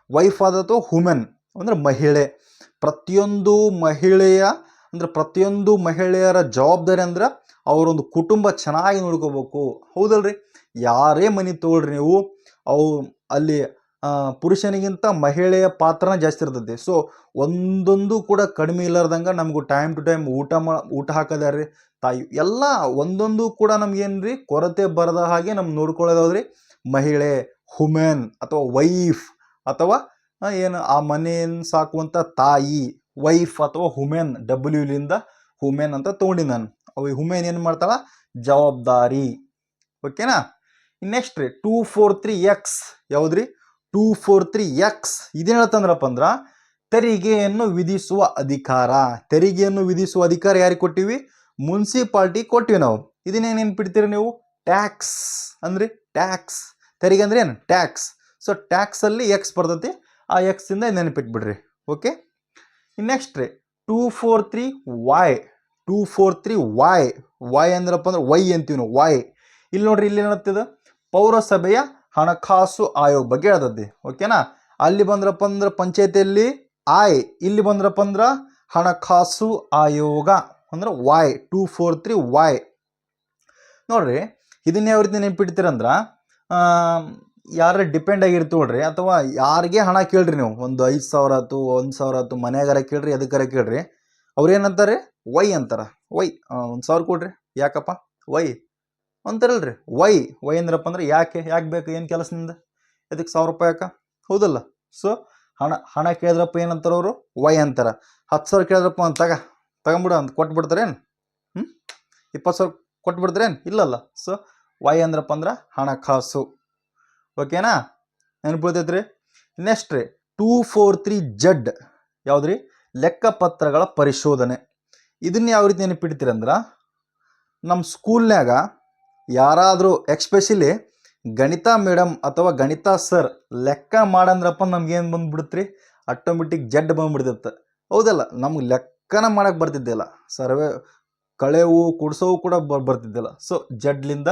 ವೈಫ್ ಆದತ್ತು ಹುಮೆನ್ ಅಂದ್ರೆ ಮಹಿಳೆ. ಪ್ರತಿಯೊಂದು ಮಹಿಳೆಯರ ಜವಾಬ್ದಾರಿ ಅಂದ್ರೆ ಅವರೊಂದು ಕುಟುಂಬ ಚೆನ್ನಾಗಿ ನೋಡ್ಕೋಬೇಕು. ಹೌದಲ್ರಿ, ಯಾರೇ ಮನೆ ತಗೊಳ್ರಿ ನೀವು, ಅಲ್ಲಿ ಪುರುಷನಿಗಿಂತ ಮಹಿಳೆಯ ಪಾತ್ರನ ಜಾಸ್ತಿ ಇರ್ತೈತಿ. ಸೊ ಒಂದೊಂದು ಕೂಡ ಕಡಿಮೆ ಇಲ್ಲಾರ್ದಂಗೆ ನಮಗೂ ಟೈಮ್ ಟು ಟೈಮ್ ಊಟ ಹಾಕೋದಾರ್ರಿ, ತಾಯಿ ಎಲ್ಲ ಒಂದೊಂದು ಕೂಡ ನಮ್ಗೇನ್ರಿ ಕೊರತೆ ಬರದ ಹಾಗೆ ನಮ್ಗೆ ನೋಡ್ಕೊಳ್ಳೋದಾದ್ರಿ ಮಹಿಳೆ, ಹುಮೆನ್ ಅಥವಾ ವೈಫ್, ಅಥವಾ ಏನು ಆ ಮನೆಯನ್ನು ಸಾಕುವಂಥ ತಾಯಿ, ವೈಫ್ ಅಥವಾ ಹುಮೆನ್. W ಹುಮೆನ್ ಅಂತ ತೊಗೊಂಡಿ ನಾನು. ಹುಮೆನ್ ಏನು ಮಾಡ್ತಾಳ, ಜವಾಬ್ದಾರಿ. ಓಕೆನಾ, ನೆಕ್ಸ್ಟ್ ರೀ 243X ಯಾವ್ದ್ರಿ 243X ಇದೇನು ಹೇಳ್ತಂದ್ರಪ್ಪ ಅಂದ್ರ ತೆರಿಗೆಯನ್ನು ವಿಧಿಸುವ ಅಧಿಕಾರ. ತೆರಿಗೆಯನ್ನು ವಿಧಿಸುವ ಅಧಿಕಾರ ಯಾರಿಗೆ ಕೊಟ್ಟಿವಿ, ಮುನ್ಸಿಪಾಲ್ಟಿ ಕೊಟ್ಟಿವಿ ನಾವು. ಇದನ್ನೇನು ನೆನ್ಪಿಡ್ತೀರಿ ನೀವು, ಟ್ಯಾಕ್ಸ್ ಅಂದ್ರಿ. ಟ್ಯಾಕ್ಸ್, ತೆರಿಗೆ ಅಂದ್ರೆ ಏನು, ಟ್ಯಾಕ್ಸ್. ಸೊ ಟ್ಯಾಕ್ಸ್ ಅಲ್ಲಿ X ಬರ್ತೈತಿ, ಆ X ಇಂದ ನೆನಪಿಟ್ಬಿಡ್ರಿ. ಓಕೆ, ನೆಕ್ಸ್ಟ್ ರೀ 243Y 243Y ವೈ ಅಂದ್ರಪ್ಪ ಅಂದ್ರೆ ವೈ ಅಂತೀವಿ ನಾವು, ವೈ. ಇಲ್ಲಿ ನೋಡ್ರಿ, ಇಲ್ಲಿ ಏನತ್ತದ ಪೌರಸಭೆಯ ಹಣಕಾಸು ಆಯೋಗ ಬಗ್ಗೆ ಹೇಳ್ತದೆ. ಓಕೆನಾ, ಅಲ್ಲಿ ಬಂದ್ರಪ್ಪ ಅಂದ್ರೆ ಪಂಚಾಯತಿಯಲ್ಲಿ ಇಲ್ಲಿ ಬಂದ್ರಪ್ಪ ಅಂದ್ರೆ ಹಣಕಾಸು ಆಯೋಗ ಅಂದ್ರೆ ವೈ 243Y. ನೋಡ್ರಿ ಇದನ್ನ ಯಾವ ರೀತಿ ನೆನ್ಪಿಡ್ತೀರಂದ್ರ, ಯಾರ ಡಿಪೆಂಡ್ ಆಗಿರ್ತೀವಲ್ರಿ, ಅಥವಾ ಯಾರಿಗೆ ಹಣ ಕೇಳ್ರಿ ನೀವು, ಒಂದು 5,000 ಆಯ್ತು, 1,000 ಆಯ್ತು, ಮನ್ಯಾಗಾರ ಕೇಳ್ರಿ, ಅದಕ್ಕಾರ ಕೇಳ್ರಿ, ಅವ್ರು ಏನಂತಾರೆ, ವೈ ಅಂತಾರ. ವೈ 1,000 ಕೊಡ್ರಿ, ಯಾಕಪ್ಪ ವೈ ಅಂತಾರಲ್ರಿ. ವೈ ಅಂದ್ರಪ್ಪ ಅಂದ್ರೆ ಯಾಕೆ ಬೇಕು, ಏನು ಕೆಲಸದಿಂದ, ಅದಕ್ಕೆ 1,000 ರೂಪಾಯಿ ಯಾಕ, ಹೌದಲ್ಲ. ಸೊ ಹಣ ಕೇಳಿದ್ರಪ್ಪ ಏನಂತಾರ ಅವರು, ವೈ ಅಂತಾರ. 10,000 ಕೇಳಿದ್ರಪ್ಪ ಅಂತ ತಗೊಂಬಿಡ ಅಂತ ಕೊಟ್ಬಿಡ್ತಾರೇನು, 20,000 ಕೊಟ್ಬಿಡ್ತಾರೇನು, ಇಲ್ಲಲ್ಲ. ಸೊ ವೈ ಅಂದ್ರಪ್ಪ ಅಂದ್ರೆ ಹಣಕಾಸು. ಓಕೆನಾ, ನೆನಪಿಡ್ತೈತ್ರಿ. ನೆಕ್ಸ್ಟ್ ರೀ 243Z ಯಾವ್ದ್ರಿ, ಲೆಕ್ಕಪತ್ರಗಳ ಪರಿಶೋಧನೆ. ಇದನ್ನ ಯಾವ ರೀತಿ ನೆನಪಿಡ್ತೀರಂದ್ರ, ನಮ್ಮ ಸ್ಕೂಲ್ನ್ಯಾಗ ಯಾರಾದರೂ ಎಕ್ಸ್ಪೆಷಲಿ ಗಣಿತ ಮೇಡಮ್ ಅಥವಾ ಗಣಿತ ಸರ್ ಲೆಕ್ಕ ಮಾಡಂದ್ರಪ್ಪ ನಮ್ಗೇನು ಬಂದ್ಬಿಡುತ್ರಿ, ಆಟೋಮೆಟಿಕ್ ಜಡ್ ಬಂದ್ಬಿಡ್ತಿತ್ತು. ಹೌದಲ್ಲ, ನಮ್ಗೆ ಲೆಕ್ಕನ ಮಾಡಕ್ಕೆ ಬರ್ತಿದ್ದಿಲ್ಲ, ಸರ್ವೆ ಕಳೆವು ಕುಡ್ಸೋವು ಕೂಡ ಬರ್ತಿದ್ದಿಲ್ಲ. ಸೊ ಜಡ್ಲಿಂದ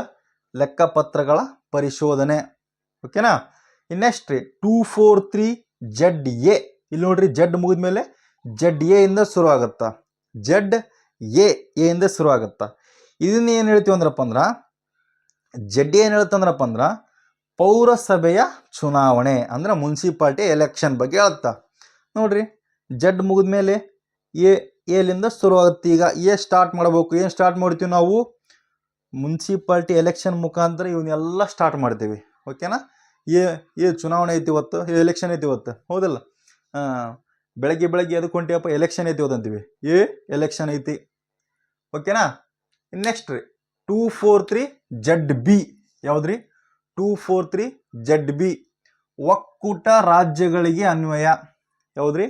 ಲೆಕ್ಕಪತ್ರಗಳ ಪರಿಶೋಧನೆ. ಓಕೆನಾ, ನೆಕ್ಸ್ಟ್ ರೀ 243ZA. ಇಲ್ಲಿ ನೋಡ್ರಿ, ಜಡ್ ಮುಗಿದ್ಮೇಲೆ ZA ಇಂದ ಶುರು ಆಗುತ್ತಾ, ZA ಇಂದ ಶುರು ಆಗುತ್ತಾ. ಇದನ್ನ ಏನು ಹೇಳ್ತೀವಿ ಅಂದ್ರಪ್ಪ ಅಂದ್ರೆ, ZA ಏನು ಹೇಳ್ತಂದ್ರಪ್ಪ ಅಂದ್ರೆ ಪೌರಸಭೆಯ ಚುನಾವಣೆ ಅಂದ್ರೆ ಮುನ್ಸಿಪಾಲ್ಟಿ ಎಲೆಕ್ಷನ್ ಬಗ್ಗೆ ಹೇಳುತ್ತಾ. ನೋಡ್ರಿ, ಜಡ್ ಮುಗಿದ್ಮೇಲೆ ಎಲಿಂದ ಶುರು ಆಗುತ್ತೆ. ಈಗ ಸ್ಟಾರ್ಟ್ ಮಾಡಬೇಕು. ಏನು ಸ್ಟಾರ್ಟ್ ಮಾಡ್ತೀವಿ ನಾವು, ಮುನ್ಸಿಪಾಲ್ಟಿ ಎಲೆಕ್ಷನ್ ಮುಖಾಂತರ ಇವನ್ನೆಲ್ಲ ಸ್ಟಾರ್ಟ್ ಮಾಡ್ತೀವಿ. ಓಕೆನಾ, ಚುನಾವಣೆ ಐತಿ ಇವತ್ತು, ಎಲೆಕ್ಷನ್ ಐತಿ ಇವತ್ತು, ಹೌದಲ್ಲ. ಬೆಳಗ್ಗೆ ಅದಕ್ಕೆ ಹೊಂಟಿಯಪ್ಪ, ಎಲೆಕ್ಷನ್ ಐತಿ ಇವತ್ತು ಅಂತೀವಿ, ಎಲೆಕ್ಷನ್ ಐತಿ. ಓಕೆನಾ, ನೆಕ್ಸ್ಟ್ ರೀ 243ZB ಯಾವ್ದ್ರಿ 243ZB ಒಕ್ಕೂಟ ರಾಜ್ಯಗಳಿಗೆ ಅನ್ವಯ. ಯಾವ್ದ್ರಿ,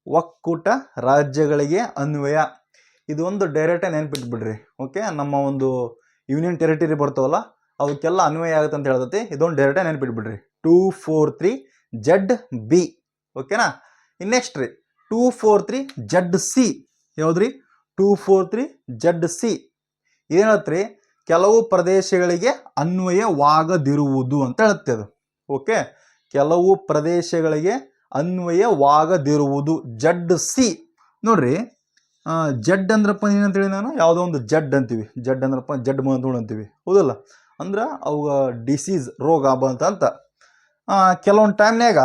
ಒಕ್ಕೂಟ ರಾಜ್ಯಗಳಿಗೆ ಅನ್ವಯ. ಇದು ಒಂದು ಡೈರೆಕ್ಟ್ ನೆನ್ಪಿಟ್ಬಿಡ್ರಿ. ಓಕೆ, ನಮ್ಮ ಒಂದು ಯೂನಿಯನ್ ಟೆರಿಟರಿ ಬರ್ತಾವಲ್ಲ ಅವಕ್ಕೆಲ್ಲ ಅನ್ವಯ ಆಗುತ್ತೆ ಅಂತ ಹೇಳ್ತೈತಿ. ಇದೊಂದು ಡೈರೆಕ್ಟ್ ನೆನ್ಪಿಟ್ಬಿಡ್ರಿ 243ZB. ಓಕೆನಾ, ನೆಕ್ಸ್ಟ್ ರೀ 243ZC ಯಾವ್ದ್ರಿ 243ZC ಏನು ಹೇಳತ್ರಿ, ಕೆಲವು ಪ್ರದೇಶಗಳಿಗೆ ಅನ್ವಯವಾಗದಿರುವುದು ಅಂತ ಹೇಳುತ್ತೆ ಅದು. ಓಕೆ, ಕೆಲವು ಪ್ರದೇಶಗಳಿಗೆ ಅನ್ವಯವಾಗದಿರುವುದು. ಜಡ್ ಸಿ ನೋಡ್ರಿ, ಜಡ್ ಅಂದ್ರಪ್ಪ ಏನಂತೇಳಿ ನಾನು ಯಾವುದೋ ಒಂದು ಜಡ್ ಅಂತೀವಿ. ಜಡ್ ಅಂದ್ರಪ್ಪ ಜಡ್ ಬಂದು ಅಂತೀವಿ, ಹೌದಲ್ಲ? ಅಂದ್ರೆ ಅವು ಡಿಸೀಸ್, ರೋಗ ಅಂತ. ಕೆಲವೊಂದು ಟೈಮ್ನಾಗ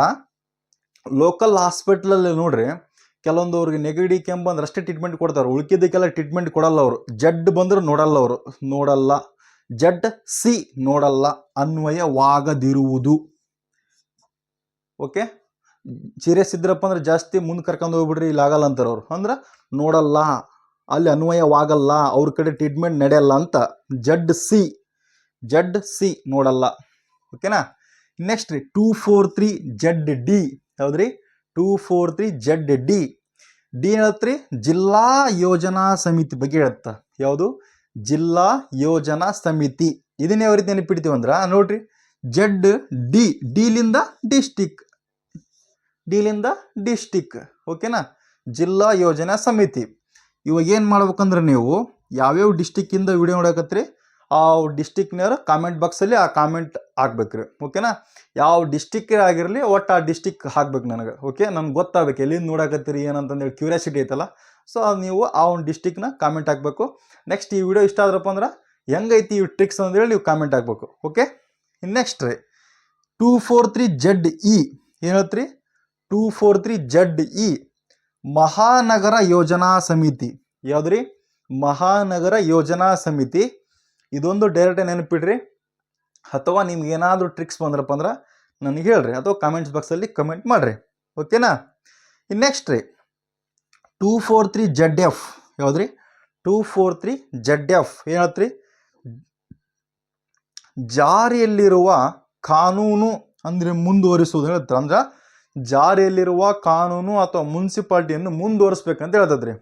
ಲೋಕಲ್ ಹಾಸ್ಪಿಟ್ಲಲ್ಲಿ ನೋಡ್ರಿ, ಕೆಲವೊಂದು ಅವ್ರಿಗೆ ನೆಗಡಿ ಕೆಮ್ಮು ಬಂದ್ರೆ ಅಷ್ಟೇ ಟ್ರೀಟ್ಮೆಂಟ್ ಕೊಡ್ತಾರೆ, ಉಳ್ಕಿದ್ದಕ್ಕೆಲ್ಲ ಟ್ರೀಟ್ಮೆಂಟ್ ಕೊಡಲ್ಲ ಅವರು. ಜಡ್ ಬಂದ್ರೆ ನೋಡಲ್ಲ ಅವರು, ನೋಡಲ್ಲ. ಜಡ್ ಸಿ ನೋಡಲ್ಲ, ಅನ್ವಯವಾಗದಿರುವುದು. ಓಕೆ, ಸೀರಿಯಸ್ ಇದ್ರಪ್ಪ ಅಂದ್ರೆ ಜಾಸ್ತಿ ಮುಂದೆ ಕರ್ಕೊಂಡು ಹೋಗ್ಬಿಡ್ರಿ, ಇಲ್ಲಿ ಆಗಲ್ಲ ಅಂತಾರೆ ಅವ್ರು. ಅಂದ್ರೆ ನೋಡಲ್ಲ, ಅಲ್ಲಿ ಅನ್ವಯವಾಗಲ್ಲ, ಅವ್ರ ಕಡೆ ಟ್ರೀಟ್ಮೆಂಟ್ ನಡೆಯಲ್ಲ ಅಂತ. ಜಡ್ ಸಿ ನೋಡಲ್ಲ. ಓಕೆನಾ? ನೆಕ್ಸ್ಟ್ ರೀ 243 ಜಡ್ ಡಿ. ಯಾವ್ದ್ರಿ? 243 ಜಡ್ ಡಿ. ಡಿ ಹೇಳತ್ರಿ ಜಿಲ್ಲಾ ಯೋಜನಾ ಸಮಿತಿ ಬಗ್ಗೆ ಹೇಳುತ್ತ. ಯಾವುದು? ಜಿಲ್ಲಾ ಯೋಜನಾ ಸಮಿತಿ. ಇದನ್ನ ಯಾವ ರೀತಿ ನೆನಪಿಡ್ತೀವಿ ಅಂದ್ರೆ ನೋಡ್ರಿ, ಜಡ್ ಡಿ, ಡಿಲಿಂದ ಡಿಸ್ಟಿಕ್. ಓಕೆನಾ? ಜಿಲ್ಲಾ ಯೋಜನಾ ಸಮಿತಿ. ಇವಾಗ ಏನು ಮಾಡ್ಬೇಕಂದ್ರೆ, ನೀವು ಯಾವ್ಯಾವ ಡಿಸ್ಟಿಕ್ಕಿಂದ ವಿಡಿಯೋ ನೋಡಕತ್ರಿ ಆ ಡಿಸ್ಟಿಕ್ನವ್ರು ಕಾಮೆಂಟ್ ಬಾಕ್ಸಲ್ಲಿ ಆ ಕಾಮೆಂಟ್ ಹಾಕ್ಬೇಕ್ರಿ. ಓಕೆನಾ? ಯಾವ ಡಿಸ್ಟಿಕ್ ಆಗಿರಲಿ ಒಟ್ಟು ಆ ಡಿಸ್ಟಿಕ್ ಹಾಕ್ಬೇಕು ನನಗೆ. ಓಕೆ, ನನ್ಗೆ ಗೊತ್ತಾಗಬೇಕು ಎಲ್ಲಿಂದ ನೋಡಕತ್ತೀರಿ ಏನಂತಂದೇಳಿ ಕ್ಯೂರಿಯಾಸಿಟಿ ಐತಲ್ಲ. ಸೊ ನೀವು ಆ ಒಂದು ಡಿಸ್ಟಿಕ್ನ ಕಾಮೆಂಟ್ ಹಾಕಬೇಕು. ನೆಕ್ಸ್ಟ್ ಈ ವಿಡಿಯೋ ಇಷ್ಟ ಆದ್ರಪ್ಪ ಅಂದ್ರೆ ಹೆಂಗೈತಿ ಈ ಟ್ರಿಕ್ಸ್ ಅಂತೇಳಿ ನೀವು ಕಾಮೆಂಟ್ ಹಾಕ್ಬೇಕು. ಓಕೆ, ನೆಕ್ಸ್ಟ್ ರೀ 243 ಜಡ್ ಇ. ಏನತ್ರಿ? 243 ಜಡ್ ಇ ಮಹಾನಗರ ಯೋಜನಾ ಸಮಿತಿ. ಯಾವ್ದ್ರಿ? ಮಹಾನಗರ ಯೋಜನಾ ಸಮಿತಿ. ಇದೊಂದು ಡೈರೆಕ್ಟ್ ನೆನಪಿಡ್ರಿ, ಅಥವಾ ನಿಮ್ಗೆ ಏನಾದರೂ ಟ್ರಿಕ್ಸ್ ಬಂದ್ರಪ್ಪ ಅಂದ್ರೆ ನನಗೆ ಹೇಳ್ರಿ, ಅಥವಾ ಕಾಮೆಂಟ್ಸ್ ಬಾಕ್ಸಲ್ಲಿ ಕಮೆಂಟ್ ಮಾಡಿರಿ. ಓಕೆನಾ? ನೆಕ್ಸ್ಟ್ ರೀ 243 ಜಡ್ ಎಫ್. ಯಾವ್ದ್ರಿ? 243 ಜಡ್ ಎಫ್ ಏನತ್ರಿ? ಜಾರಿಯಲ್ಲಿರುವ ಕಾನೂನು ಅಂದರೆ ಮುಂದುವರಿಸುವುದು ಹೇಳ್ತಾರೆ. ಅಂದ್ರೆ ಜಾರಿಯಲ್ಲಿರುವ ಕಾನೂನು ಅಥವಾ ಮುನ್ಸಿಪಾಲ್ಟಿಯನ್ನು ಮುಂದುವರಿಸ್ಬೇಕಂತ ಹೇಳ್ತದ್ರಿ.